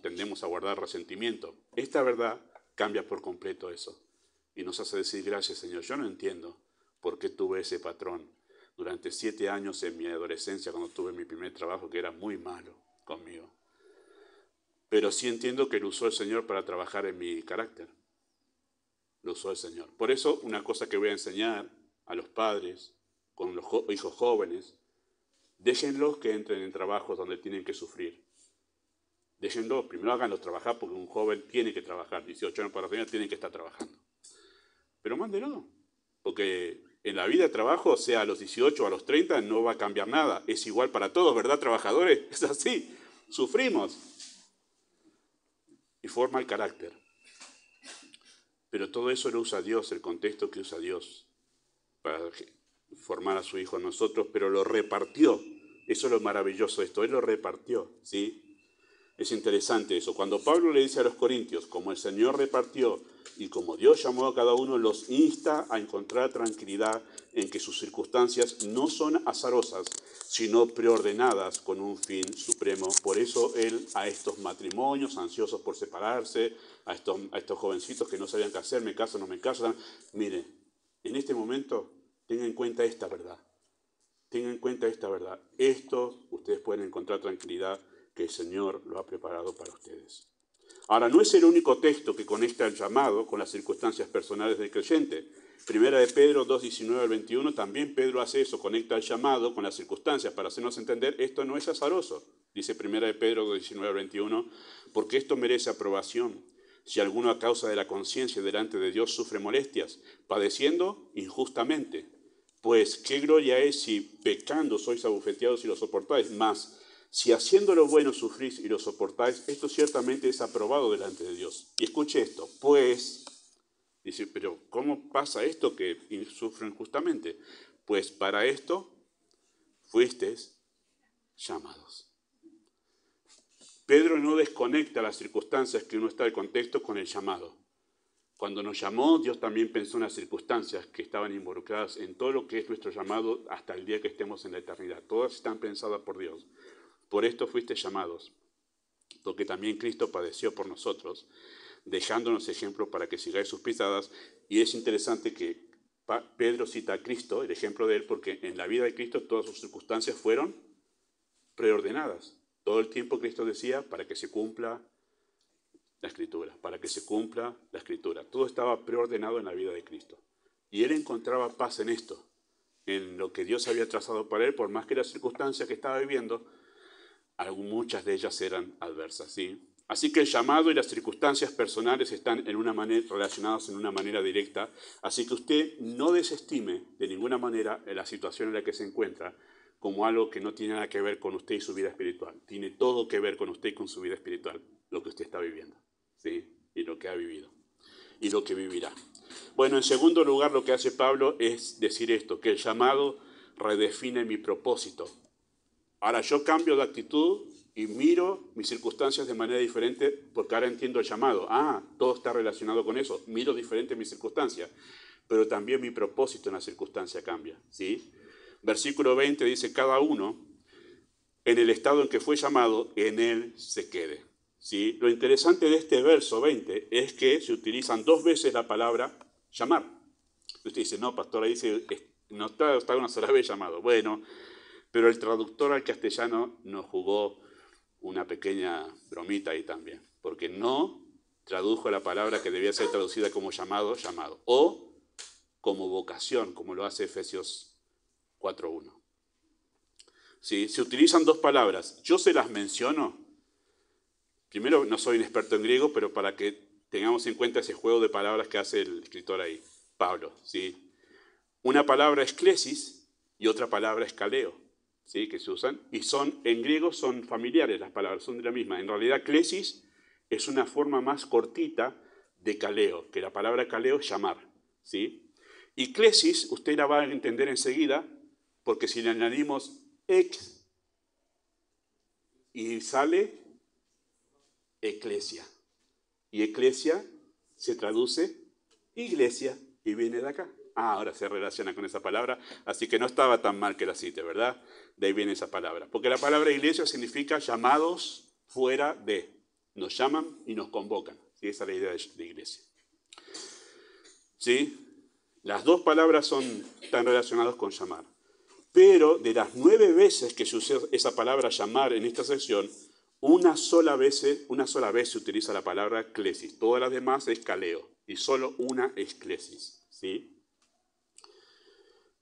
tendemos a guardar resentimiento. Esta verdad cambia por completo eso. Y nos hace decir, gracias Señor, yo no entiendo por qué tuve ese patrón durante 7 años en mi adolescencia, cuando tuve mi primer trabajo, que era muy malo conmigo. Pero sí entiendo que lo usó el Señor para trabajar en mi carácter. Lo usó el Señor. Por eso, una cosa que voy a enseñar a los padres, con los hijos jóvenes, déjenlos que entren en trabajos donde tienen que sufrir. Déjenlos, primero háganlos trabajar, porque un joven tiene que trabajar, 18 años para arriba tiene que estar trabajando. Pero mándenlo, porque en la vida de trabajo, sea a los 18 o a los 30, no va a cambiar nada. Es igual para todos, ¿verdad, trabajadores? Es así, sufrimos. Y forma el carácter. Pero todo eso lo usa Dios, el contexto que usa Dios para formar a su Hijo en nosotros, pero lo repartió. Eso es lo maravilloso de esto, Él lo repartió, ¿sí? Es interesante eso. Cuando Pablo le dice a los corintios, como el Señor repartió y como Dios llamó a cada uno, los insta a encontrar tranquilidad en que sus circunstancias no son azarosas, sino preordenadas con un fin supremo. Por eso Él a estos matrimonios ansiosos por separarse, a estos jovencitos que no sabían qué hacer, me caso, no me caso, mire, en este momento tengan en cuenta esta verdad. Tengan en cuenta esta verdad. Esto ustedes pueden encontrar tranquilidad que el Señor lo ha preparado para ustedes. Ahora, no es el único texto que conecta el llamado con las circunstancias personales del creyente. Primera de Pedro 2, 19 al 21, también Pedro hace eso, conecta el llamado con las circunstancias para hacernos entender, esto no es azaroso, dice Primera de Pedro 2, 19 al 21, porque esto merece aprobación. Si alguno a causa de la conciencia delante de Dios sufre molestias, padeciendo injustamente, pues qué gloria es si pecando sois abofeteados y lo soportáis, mas si haciendo lo bueno sufrís y lo soportáis, esto ciertamente es aprobado delante de Dios. Y escuche esto, pues, dice, pero ¿cómo pasa esto que sufren justamente? Pues para esto fuisteis llamados. Pedro no desconecta las circunstancias que uno está en contexto con el llamado. Cuando nos llamó, Dios también pensó en las circunstancias que estaban involucradas en todo lo que es nuestro llamado hasta el día que estemos en la eternidad. Todas están pensadas por Dios. Por esto fuisteis llamados, porque también Cristo padeció por nosotros, dejándonos ejemplo para que sigáis sus pisadas. Y es interesante que Pedro cita a Cristo, el ejemplo de él, porque en la vida de Cristo todas sus circunstancias fueron preordenadas. Todo el tiempo Cristo decía, para que se cumpla la Escritura, para que se cumpla la Escritura. Todo estaba preordenado en la vida de Cristo. Y él encontraba paz en esto, en lo que Dios había trazado para él, por más que las circunstancias que estaba viviendo, muchas de ellas eran adversas, ¿sí? Así que el llamado y las circunstancias personales están relacionadas en una manera directa, así que usted no desestime de ninguna manera la situación en la que se encuentra como algo que no tiene nada que ver con usted y su vida espiritual. Tiene todo que ver con usted y con su vida espiritual, lo que usted está viviendo, ¿sí? Y lo que ha vivido, y lo que vivirá. Bueno, en segundo lugar, lo que hace Pablo es decir esto, que el llamado redefine mi propósito. Ahora yo cambio de actitud y miro mis circunstancias de manera diferente porque ahora entiendo el llamado. Todo está relacionado con eso. Miro diferente mis circunstancias, pero también mi propósito en la circunstancia cambia, ¿sí? Versículo 20 dice, cada uno en el estado en que fue llamado, en él se quede, ¿sí? Lo interesante de este verso 20 es que se utilizan 2 veces la palabra llamar. Usted dice, no, pastor, ahí dice, no está una sola vez llamado. Bueno, pero el traductor al castellano nos jugó una pequeña bromita ahí también, porque no tradujo la palabra que debía ser traducida como llamado, llamado, o como vocación, como lo hace Efesios 4.1. ¿Sí? Se utilizan 2 palabras. Yo se las menciono. Primero, no soy un experto en griego, pero para que tengamos en cuenta ese juego de palabras que hace el escritor ahí, Pablo, ¿sí? Una palabra es klesis y otra palabra es kaleo, ¿sí? Que se usan. Y en griego son familiares las palabras, son de la misma. En realidad, klesis es una forma más cortita de kaleo, que la palabra kaleo es llamar, ¿sí? Y clesis, usted la va a entender enseguida, porque si le añadimos ex y sale eclesia. Y eclesia se traduce iglesia y viene de acá. Ahora se relaciona con esa palabra, así que no estaba tan mal que la cite, ¿verdad? De ahí viene esa palabra. Porque la palabra iglesia significa llamados fuera de. Nos llaman y nos convocan. ¿Sí? Esa es la idea de iglesia. ¿Sí? Las dos palabras están relacionadas con llamar. Pero de las 9 veces que se usa esa palabra llamar en esta sección, una sola vez se utiliza la palabra clesis. Todas las demás es caleo. Y solo una es clesis. ¿Sí?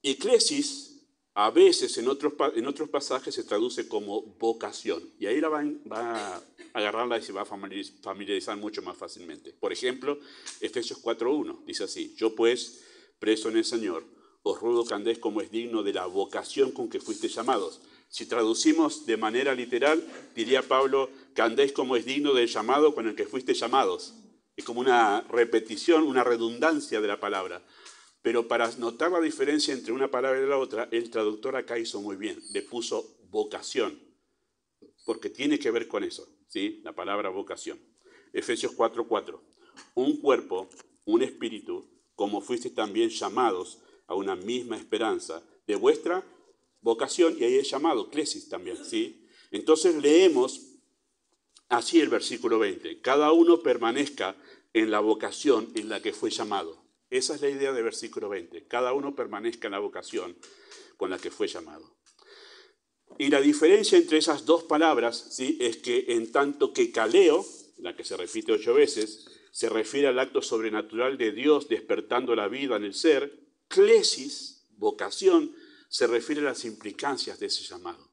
Y clesis, a veces en otros pasajes se traduce como vocación. Y ahí la va a agarrarla y se va a familiarizar mucho más fácilmente. Por ejemplo, Efesios 4:1 dice así: yo pues, preso en el Señor, os ruego que andéis como es digno de la vocación con que fuisteis llamados. Si traducimos de manera literal, diría Pablo que andéis como es digno del llamado con el que fuisteis llamados. Es como una repetición, una redundancia de la palabra. Pero para notar la diferencia entre una palabra y la otra, el traductor acá hizo muy bien. Le puso vocación, porque tiene que ver con eso, ¿sí? La palabra vocación. Efesios 4:4. Un cuerpo, un espíritu, como fuisteis también llamados a una misma esperanza de vuestra vocación, y ahí es llamado, clesis también, ¿sí? Entonces leemos así el versículo 20. Cada uno permanezca en la vocación en la que fue llamado. Esa es la idea del versículo 20. Cada uno permanezca en la vocación con la que fue llamado. Y la diferencia entre esas dos palabras, ¿sí?, es que en tanto que caleo, la que se repite 8 veces, se refiere al acto sobrenatural de Dios despertando la vida en el ser, clesis, vocación, se refiere a las implicancias de ese llamado.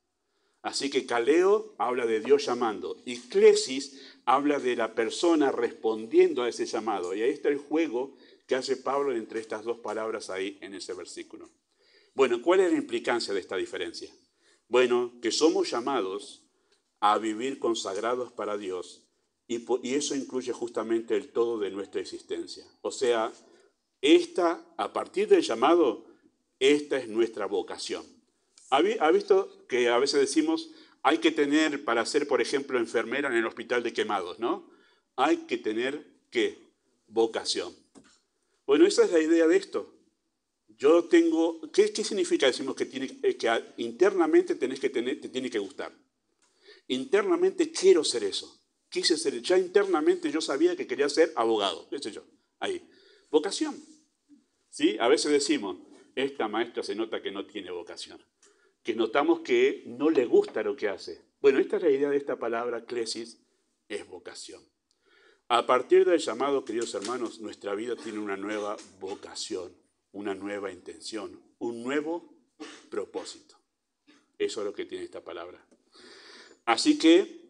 Así que caleo habla de Dios llamando y clesis habla de la persona respondiendo a ese llamado. Y ahí está el juego que hace Pablo entre estas dos palabras ahí en ese versículo. Bueno, ¿cuál es la implicancia de esta diferencia? Bueno, que somos llamados a vivir consagrados para Dios y eso incluye justamente el todo de nuestra existencia. O sea, a partir del llamado, esta es nuestra vocación. ¿Ha visto que a veces decimos, hay que tener para ser, por ejemplo, enfermera en el hospital de Quemados, ¿no? Hay que tener, ¿qué? Vocación. Bueno, esa es la idea de esto. Yo tengo, ¿qué significa? Decimos que internamente te tiene que gustar. Internamente quiero ser eso. Quise ser, ya internamente yo sabía que quería ser abogado, qué sé yo, ahí. Vocación. ¿Sí? A veces decimos, esta maestra se nota que no tiene vocación, que notamos que no le gusta lo que hace. Bueno, esta es la idea de esta palabra, clesis, es vocación. A partir del llamado, queridos hermanos, nuestra vida tiene una nueva vocación, una nueva intención, un nuevo propósito. Eso es lo que tiene esta palabra. Así que,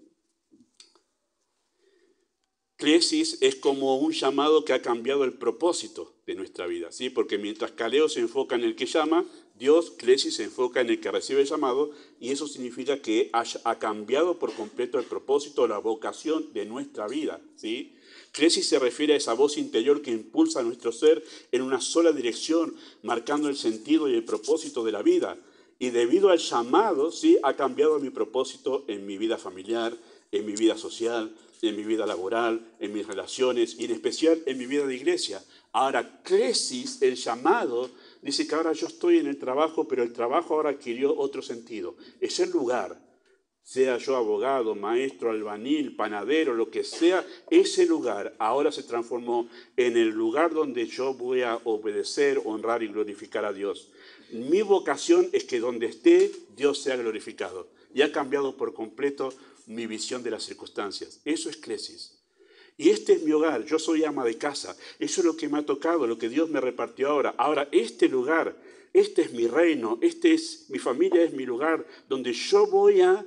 clesis es como un llamado que ha cambiado el propósito de nuestra vida, ¿sí? Porque mientras caleo se enfoca en el que llama, Dios, clesis, se enfoca en el que recibe el llamado, y eso significa que ha cambiado por completo el propósito, la vocación de nuestra vida, ¿sí? Clesis se refiere a esa voz interior que impulsa a nuestro ser en una sola dirección, marcando el sentido y el propósito de la vida. Y debido al llamado, ¿sí?, ha cambiado mi propósito en mi vida familiar, en mi vida social, en mi vida laboral, en mis relaciones y en especial en mi vida de iglesia. Ahora, clesis, el llamado, dice que ahora yo estoy en el trabajo, pero el trabajo ahora adquirió otro sentido. Es el lugar, sea yo abogado, maestro, albañil, panadero, lo que sea, ese lugar ahora se transformó en el lugar donde yo voy a obedecer, honrar y glorificar a Dios. Mi vocación es que donde esté, Dios sea glorificado. Y ha cambiado por completo mi visión de las circunstancias. Eso es clesis. Y este es mi hogar, yo soy ama de casa. Eso es lo que me ha tocado, lo que Dios me repartió ahora. Ahora, este lugar, este es mi reino, mi familia es mi lugar, donde yo voy a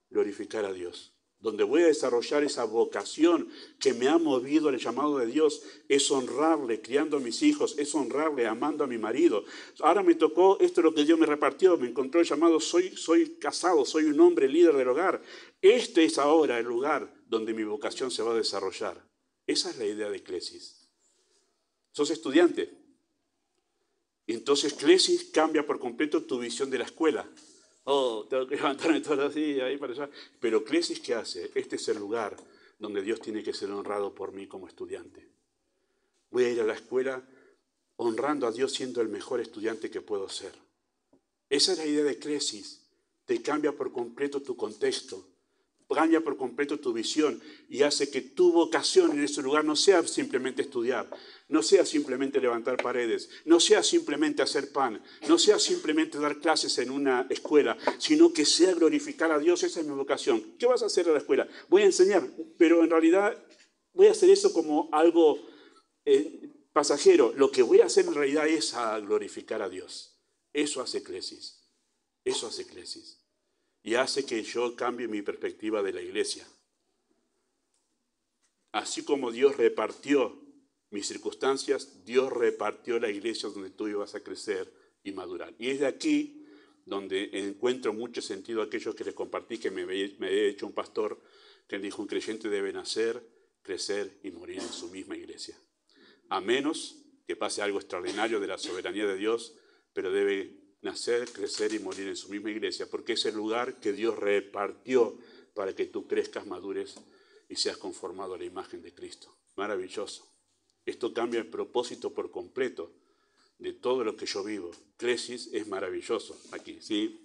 glorificar a Dios, donde voy a desarrollar esa vocación que me ha movido al llamado de Dios, es honrarle criando a mis hijos, es honrarle amando a mi marido. Ahora me tocó, esto es lo que Dios me repartió, me encontró el llamado, soy casado, soy un hombre líder del hogar. Este es ahora el lugar donde mi vocación se va a desarrollar. Esa es la idea de clesis. ¿Sos estudiante? Entonces, Clesis cambia por completo tu visión de la escuela. Oh, tengo que levantarme todos los días, ahí para allá. Pero Clesis, ¿qué hace? Este es el lugar donde Dios tiene que ser honrado por mí como estudiante. Voy a ir a la escuela honrando a Dios siendo el mejor estudiante que puedo ser. Esa es la idea de Clesis. Te cambia por completo tu contexto, cambia por completo tu visión y hace que tu vocación en ese lugar no sea simplemente estudiar, no sea simplemente levantar paredes, no sea simplemente hacer pan, no sea simplemente dar clases en una escuela, sino que sea glorificar a Dios. Esa es mi vocación. ¿Qué vas a hacer en la escuela? Voy a enseñar, pero en realidad voy a hacer eso como algo pasajero. Lo que voy a hacer en realidad es a glorificar a Dios. Eso hace Clesis. Eso hace Clesis. Y hace que yo cambie mi perspectiva de la iglesia. Así como Dios repartió mis circunstancias, Dios repartió la iglesia donde tú ibas a crecer y madurar. Y es de aquí donde encuentro mucho sentido aquello que les compartí, que me había hecho un pastor, que dijo: un creyente debe nacer, crecer y morir en su misma iglesia. A menos que pase algo extraordinario de la soberanía de Dios, pero debe nacer, crecer y morir en su misma iglesia, porque es el lugar que Dios repartió para que tú crezcas, madures y seas conformado a la imagen de Cristo. Maravilloso. Esto cambia el propósito por completo de todo lo que yo vivo. Clesis es maravilloso aquí, ¿sí?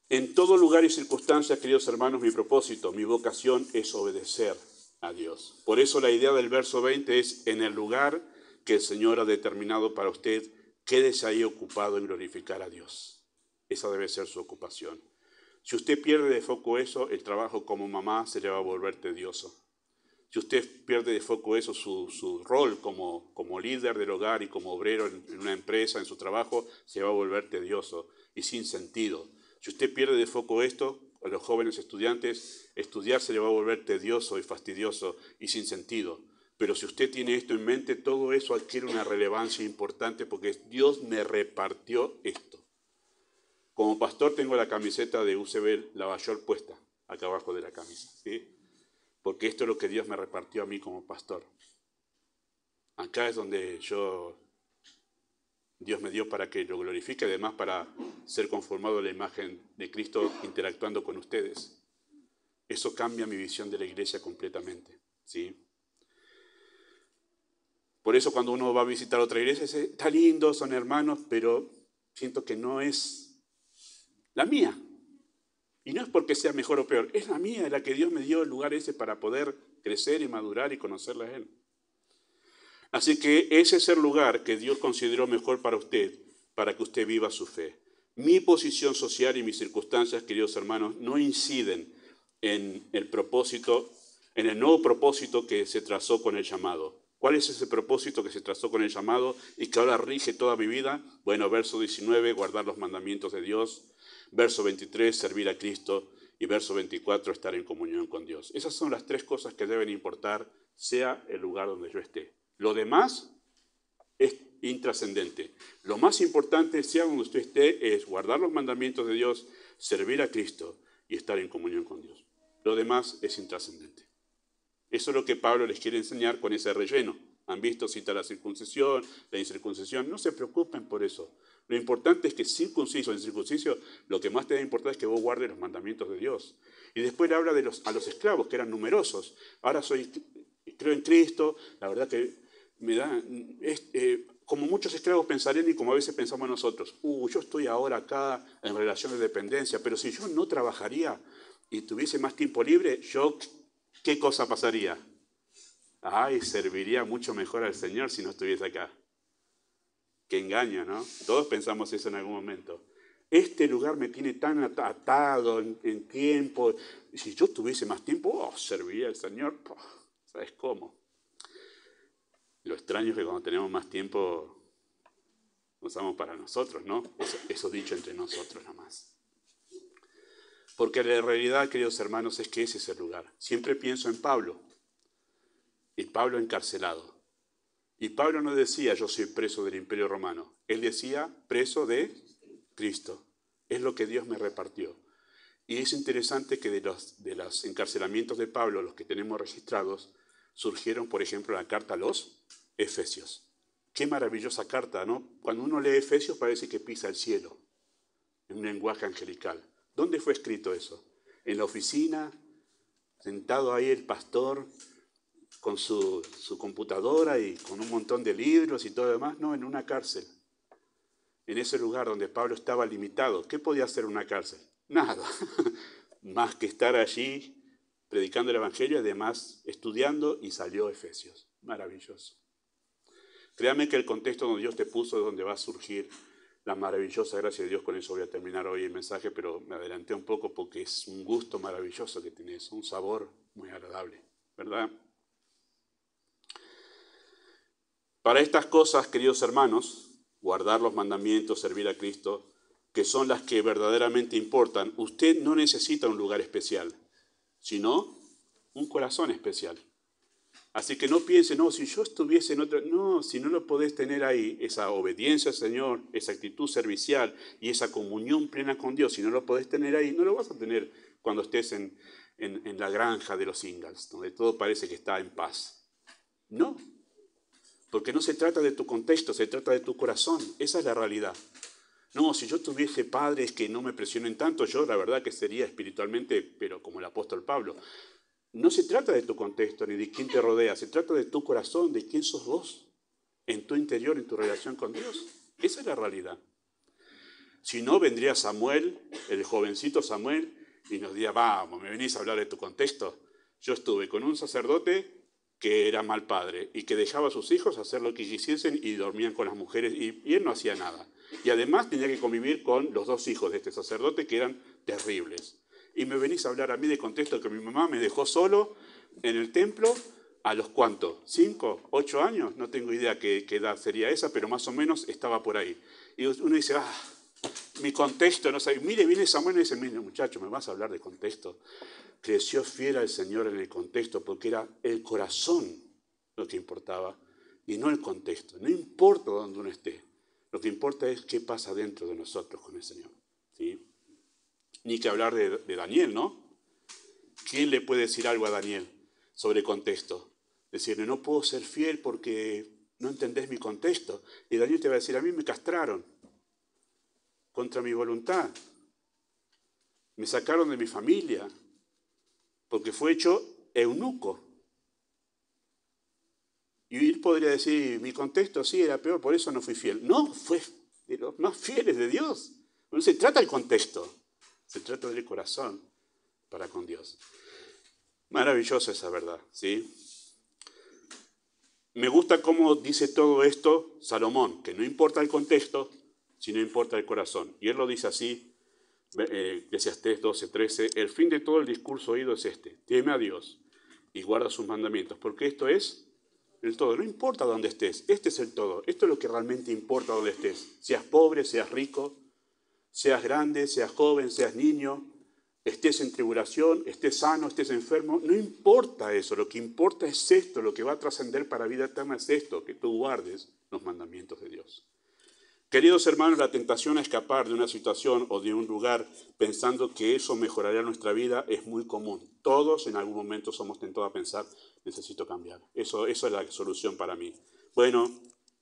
En todo lugar y circunstancia, queridos hermanos, mi propósito, mi vocación es obedecer a Dios. Por eso la idea del verso 20 es: en el lugar que el Señor ha determinado para usted, quédese ahí ocupado en glorificar a Dios. Esa debe ser su ocupación. Si usted pierde de foco eso, el trabajo como mamá se le va a volver tedioso. Si usted pierde de foco eso, su rol como líder del hogar y como obrero en una empresa, en su trabajo, se va a volver tedioso y sin sentido. Si usted pierde de foco esto, a los jóvenes estudiantes, estudiar se le va a volver tedioso y fastidioso y sin sentido. Pero si usted tiene esto en mente, todo eso adquiere una relevancia importante, porque Dios me repartió esto. Como pastor tengo la camiseta de UCB Lavallol puesta, acá abajo de la camisa, ¿sí? Porque esto es lo que Dios me repartió a mí como pastor. Acá es donde Dios me dio para que lo glorifique, además para ser conformado a la imagen de Cristo interactuando con ustedes. Eso cambia mi visión de la iglesia completamente, ¿sí? Por eso cuando uno va a visitar otra iglesia, dice: está lindo, son hermanos, pero siento que no es la mía. Y no es porque sea mejor o peor, es la mía, la que Dios me dio el lugar ese para poder crecer y madurar y conocerle a Él. Así que ese es el lugar que Dios consideró mejor para usted, para que usted viva su fe. Mi posición social y mis circunstancias, queridos hermanos, no inciden en el propósito, en el nuevo propósito que se trazó con el llamado. ¿Cuál es ese propósito que se trazó con el llamado y que ahora rige toda mi vida? Bueno, verso 19, guardar los mandamientos de Dios. Verso 23, servir a Cristo. Y verso 24, estar en comunión con Dios. Esas son las tres cosas que deben importar, sea el lugar donde yo esté. Lo demás es intrascendente. Lo más importante, sea donde usted esté, es guardar los mandamientos de Dios, servir a Cristo y estar en comunión con Dios. Lo demás es intrascendente. Eso es lo que Pablo les quiere enseñar con ese relleno. Han visto, cita la circuncisión, la incircuncisión. No se preocupen por eso. Lo importante es que circunciso, incircunciso, lo que más te debe importar es que vos guardes los mandamientos de Dios. Y después le habla a los esclavos, que eran numerosos. Ahora creo en Cristo, la verdad que me da, como muchos esclavos pensarían y como a veces pensamos nosotros: yo estoy ahora acá en relación de dependencia, pero si yo no trabajaría y tuviese más tiempo libre, ¿qué cosa pasaría? Serviría mucho mejor al Señor si no estuviese acá. Qué engaño, ¿no? Todos pensamos eso en algún momento. Este lugar me tiene tan atado en tiempo. Si yo tuviese más tiempo, serviría al Señor. ¿Sabes cómo? Lo extraño es que cuando tenemos más tiempo, lo usamos para nosotros, ¿no? Eso dicho entre nosotros nomás. Porque la realidad, queridos hermanos, es que ese es el lugar. Siempre pienso en Pablo. Y Pablo encarcelado. Y Pablo no decía: yo soy preso del Imperio Romano. Él decía: preso de Cristo. Es lo que Dios me repartió. Y es interesante que de los encarcelamientos de Pablo, los que tenemos registrados, surgieron, por ejemplo, la carta a los Efesios. Qué maravillosa carta, ¿no? Cuando uno lee Efesios parece que pisa el cielo, en un lenguaje angelical. ¿Dónde fue escrito eso? ¿En la oficina? ¿Sentado ahí el pastor con su computadora y con un montón de libros y todo lo demás? No, en una cárcel. En ese lugar donde Pablo estaba limitado. ¿Qué podía hacer en una cárcel? Nada. Más que estar allí predicando el Evangelio y además estudiando, y salió Efesios. Maravilloso. Créame que el contexto donde Dios te puso es donde va a surgir la maravillosa gracia de Dios. Con eso voy a terminar hoy el mensaje, pero me adelanté un poco porque es un gusto maravilloso que tenés, un sabor muy agradable, ¿verdad? Para estas cosas, queridos hermanos, guardar los mandamientos, servir a Cristo, que son las que verdaderamente importan, usted no necesita un lugar especial, sino un corazón especial. Así que no piense, no, si yo estuviese en otra... No, si no lo podés tener ahí, esa obediencia al Señor, esa actitud servicial y esa comunión plena con Dios, si no lo podés tener ahí, no lo vas a tener cuando estés en la granja de los Ingalls, donde todo parece que está en paz. No, porque no se trata de tu contexto, se trata de tu corazón. Esa es la realidad. No, si yo tuviese padres que no me presionen tanto, yo la verdad que sería espiritualmente, pero como el apóstol Pablo. No se trata de tu contexto ni de quién te rodea, se trata de tu corazón, de quién sos vos, en tu interior, en tu relación con Dios. Esa es la realidad. Si no, vendría Samuel, el jovencito Samuel, y nos diría, vamos, me venís a hablar de tu contexto. Yo estuve con un sacerdote que era mal padre y que dejaba a sus hijos hacer lo que quisiesen y dormían con las mujeres y él no hacía nada. Y además tenía que convivir con los 2 hijos de este sacerdote que eran terribles. Y me venís a hablar a mí de contexto que mi mamá me dejó solo en el templo a los ¿cuántos? 5, 8 años, no tengo idea qué edad sería esa, pero más o menos estaba por ahí. Y uno dice, mi contexto, no sé. Mire, viene Samuel y dice, mire muchacho, ¿me vas a hablar de contexto? Creció fiel al Señor en el contexto porque era el corazón lo que importaba y no el contexto. No importa dónde uno esté, lo que importa es qué pasa dentro de nosotros con el Señor. ¿Sí? Ni que hablar de Daniel, ¿no? ¿Quién le puede decir algo a Daniel sobre contexto? Decirle, no puedo ser fiel porque no entendés mi contexto. Y Daniel te va a decir, a mí me castraron contra mi voluntad. Me sacaron de mi familia porque fue hecho eunuco. Y él podría decir, mi contexto sí era peor, por eso no fui fiel. No, fue de los más fieles de Dios. No se trata del contexto, se trata del corazón para con Dios. Maravillosa esa verdad, ¿sí? Me gusta cómo dice todo esto Salomón, que no importa el contexto, sino importa el corazón. Y él lo dice así, Eclesiastés 12:13, el fin de todo el discurso oído es este, teme a Dios y guarda sus mandamientos, porque esto es el todo. No importa dónde estés, este es el todo. Esto es lo que realmente importa donde estés. Seas pobre, seas rico, seas grande, seas joven, seas niño, estés en tribulación, estés sano, estés enfermo. No importa eso, lo que importa es esto, lo que va a trascender para vida eterna es esto, que tú guardes los mandamientos de Dios. Queridos hermanos, la tentación a escapar de una situación o de un lugar pensando que eso mejoraría nuestra vida es muy común. Todos en algún momento somos tentados a pensar, necesito cambiar. Eso es la solución para mí. Bueno,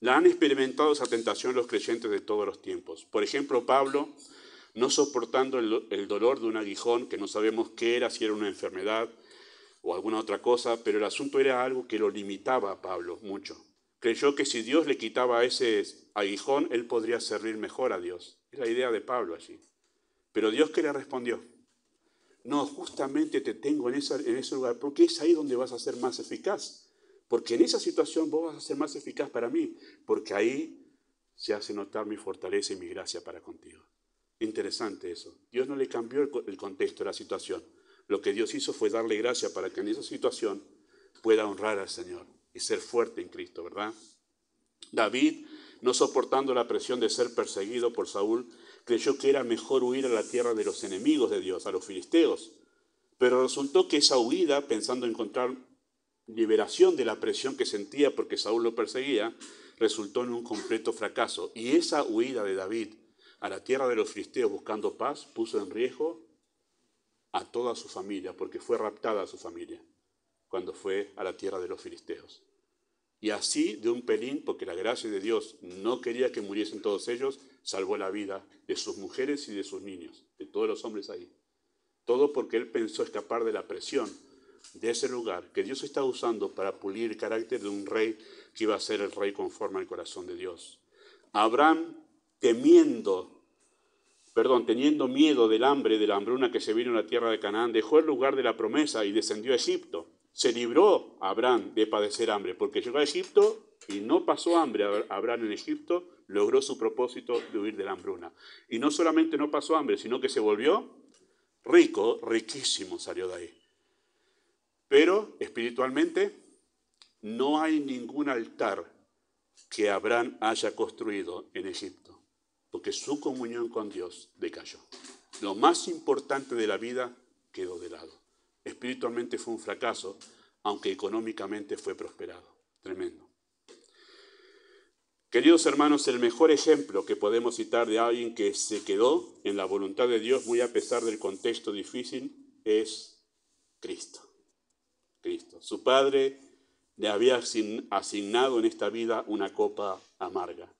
la han experimentado esa tentación los creyentes de todos los tiempos. Por ejemplo, Pablo, no soportando el dolor de un aguijón, que no sabemos qué era, si era una enfermedad o alguna otra cosa, pero el asunto era algo que lo limitaba a Pablo mucho. Creyó que si Dios le quitaba ese aguijón, él podría servir mejor a Dios. Es la idea de Pablo allí. Pero Dios, ¿qué le respondió? No, justamente te tengo en ese lugar, porque es ahí donde vas a ser más eficaz. Porque en esa situación vos vas a ser más eficaz para mí, porque ahí se hace notar mi fortaleza y mi gracia para contigo. Interesante eso. Dios no le cambió el contexto de la situación. Lo que Dios hizo fue darle gracia para que en esa situación pueda honrar al Señor y ser fuerte en Cristo, ¿verdad? David, no soportando la presión de ser perseguido por Saúl, creyó que era mejor huir a la tierra de los enemigos de Dios, a los filisteos. Pero resultó que esa huida, pensando encontrar liberación de la presión que sentía porque Saúl lo perseguía, resultó en un completo fracaso. Y esa huida de David a la tierra de los filisteos buscando paz puso en riesgo a toda su familia, porque fue raptada a su familia cuando fue a la tierra de los filisteos. Y así, de un pelín, porque la gracia de Dios no quería que muriesen todos ellos, salvó la vida de sus mujeres y de sus niños, de todos los hombres ahí. Todo porque él pensó escapar de la presión de ese lugar que Dios estaba usando para pulir el carácter de un rey que iba a ser el rey conforme al corazón de Dios. Abraham, teniendo miedo del hambre, de la hambruna que se vino en la tierra de Canaán, dejó el lugar de la promesa y descendió a Egipto. Se libró Abraham de padecer hambre, porque llegó a Egipto y no pasó hambre. Abraham en Egipto logró su propósito de huir de la hambruna. Y no solamente no pasó hambre, sino que se volvió rico, riquísimo salió de ahí. Pero espiritualmente no hay ningún altar que Abraham haya construido en Egipto, porque su comunión con Dios decayó. Lo más importante de la vida quedó de lado. Espiritualmente fue un fracaso, aunque económicamente fue prosperado. Tremendo. Queridos hermanos, el mejor ejemplo que podemos citar de alguien que se quedó en la voluntad de Dios, muy a pesar del contexto difícil, es Cristo. Cristo. Su Padre le había asignado en esta vida una copa amarga.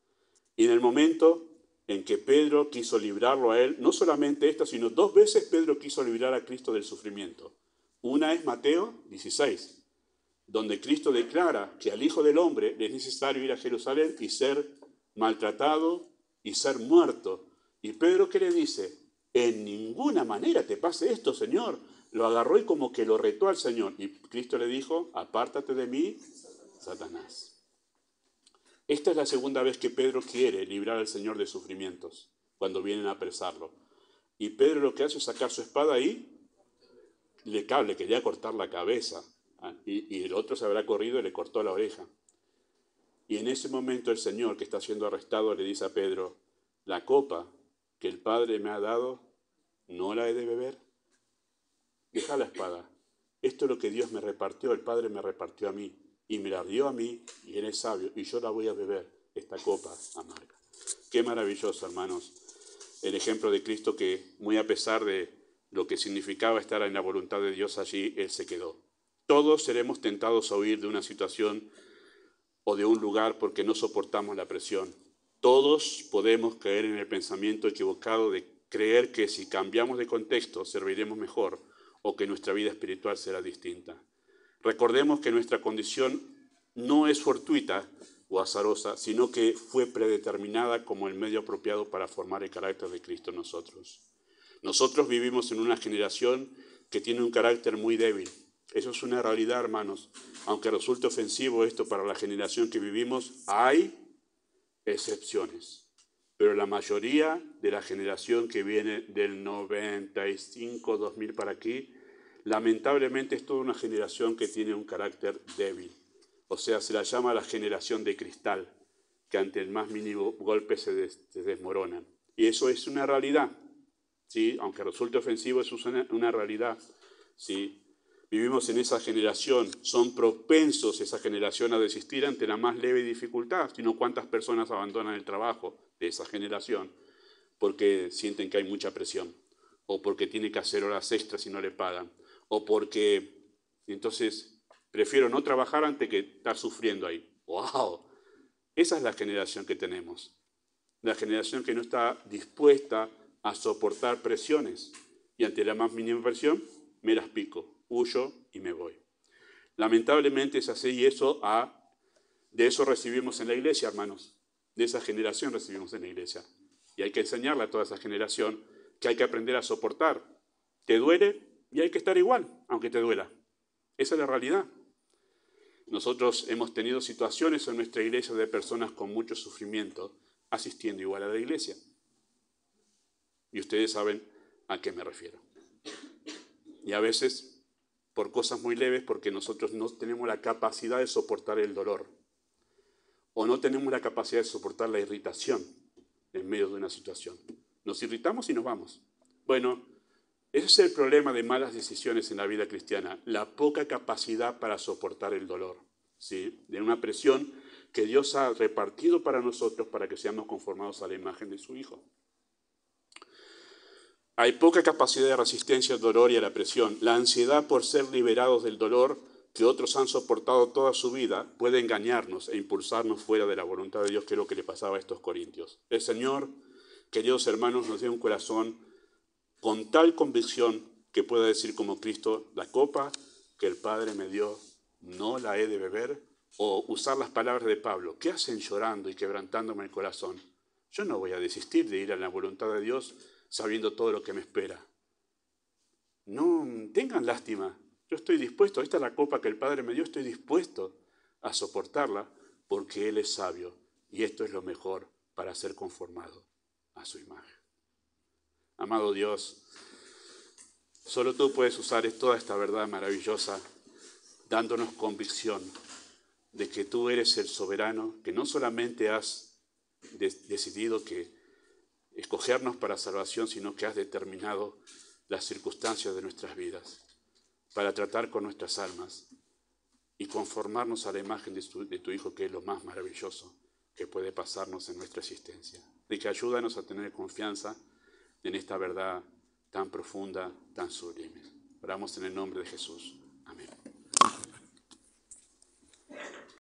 Y en el momento en que Pedro quiso librarlo a él, no solamente esta, sino 2 veces Pedro quiso librar a Cristo del sufrimiento. Una es Mateo 16, donde Cristo declara que al Hijo del Hombre le es necesario ir a Jerusalén y ser maltratado y ser muerto. Y Pedro, ¿qué le dice? En ninguna manera te pase esto, Señor. Lo agarró y como que lo retó al Señor. Y Cristo le dijo, apártate de mí, Satanás. Esta es la segunda vez que Pedro quiere librar al Señor de sufrimientos, cuando vienen a apresarlo. Y Pedro lo que hace es sacar su espada y le quería cortar la cabeza. Y el otro se habrá corrido y le cortó la oreja. Y en ese momento el Señor, que está siendo arrestado, le dice a Pedro, la copa que el Padre me ha dado, ¿no la he de beber? Deja la espada. Esto es lo que Dios me repartió, el Padre me repartió a mí, y me la dio a mí, y Él es sabio, y yo la voy a beber, esta copa amarga. Qué maravilloso, hermanos, el ejemplo de Cristo que, muy a pesar de lo que significaba estar en la voluntad de Dios allí, Él se quedó. Todos seremos tentados a huir de una situación o de un lugar porque no soportamos la presión. Todos podemos caer en el pensamiento equivocado de creer que si cambiamos de contexto serviremos mejor o que nuestra vida espiritual será distinta. Recordemos que nuestra condición no es fortuita o azarosa, sino que fue predeterminada como el medio apropiado para formar el carácter de Cristo en nosotros. Nosotros vivimos en una generación que tiene un carácter muy débil. Eso es una realidad, hermanos. Aunque resulte ofensivo esto para la generación que vivimos, hay excepciones. Pero la mayoría de la generación que viene del 95, 2000 para aquí, lamentablemente es toda una generación que tiene un carácter débil. O sea, se la llama la generación de cristal, que ante el más mínimo golpe se desmoronan. Y eso es una realidad, ¿sí? Aunque resulte ofensivo, eso es una realidad, ¿sí? Vivimos en esa generación, son propensos esa generación a desistir ante la más leve dificultad, sino cuántas personas abandonan el trabajo de esa generación porque sienten que hay mucha presión, o porque tiene que hacer horas extras y no le pagan, o porque entonces prefiero no trabajar antes que estar sufriendo ahí. ¡Wow! Esa es la generación que tenemos, la generación que no está dispuesta a soportar presiones y ante la más mínima presión me las pico, huyo y me voy. Lamentablemente es así y de eso recibimos en la iglesia, hermanos. De esa generación recibimos en la iglesia. Y hay que enseñarle a toda esa generación que hay que aprender a soportar. Te duele y hay que estar igual, aunque te duela. Esa es la realidad. Nosotros hemos tenido situaciones en nuestra iglesia de personas con mucho sufrimiento asistiendo igual a la iglesia. Y ustedes saben a qué me refiero. Y a veces por cosas muy leves porque nosotros no tenemos la capacidad de soportar el dolor. O no tenemos la capacidad de soportar la irritación en medio de una situación. Nos irritamos y nos vamos. Bueno, ese es el problema de malas decisiones en la vida cristiana, la poca capacidad para soportar el dolor, ¿sí? De una presión que Dios ha repartido para nosotros para que seamos conformados a la imagen de su Hijo. Hay poca capacidad de resistencia al dolor y a la presión. La ansiedad por ser liberados del dolor que otros han soportado toda su vida, puede engañarnos e impulsarnos fuera de la voluntad de Dios, que es lo que le pasaba a estos corintios. El Señor, queridos hermanos, nos dio un corazón con tal convicción que pueda decir como Cristo: la copa que el Padre me dio, no la he de beber. O usar las palabras de Pablo: ¿qué hacen llorando y quebrantándome el corazón? Yo no voy a desistir de ir a la voluntad de Dios sabiendo todo lo que me espera. No tengan lástima. Yo estoy dispuesto, esta es la copa que el Padre me dio, estoy dispuesto a soportarla porque Él es sabio y esto es lo mejor para ser conformado a su imagen. Amado Dios, solo tú puedes usar toda esta verdad maravillosa dándonos convicción de que tú eres el soberano, que no solamente has decidido que escogernos para salvación, sino que has determinado las circunstancias de nuestras vidas para tratar con nuestras almas y conformarnos a la imagen de tu Hijo, que es lo más maravilloso que puede pasarnos en nuestra existencia. De que ayúdanos a tener confianza en esta verdad tan profunda, tan sublime. Oramos en el nombre de Jesús.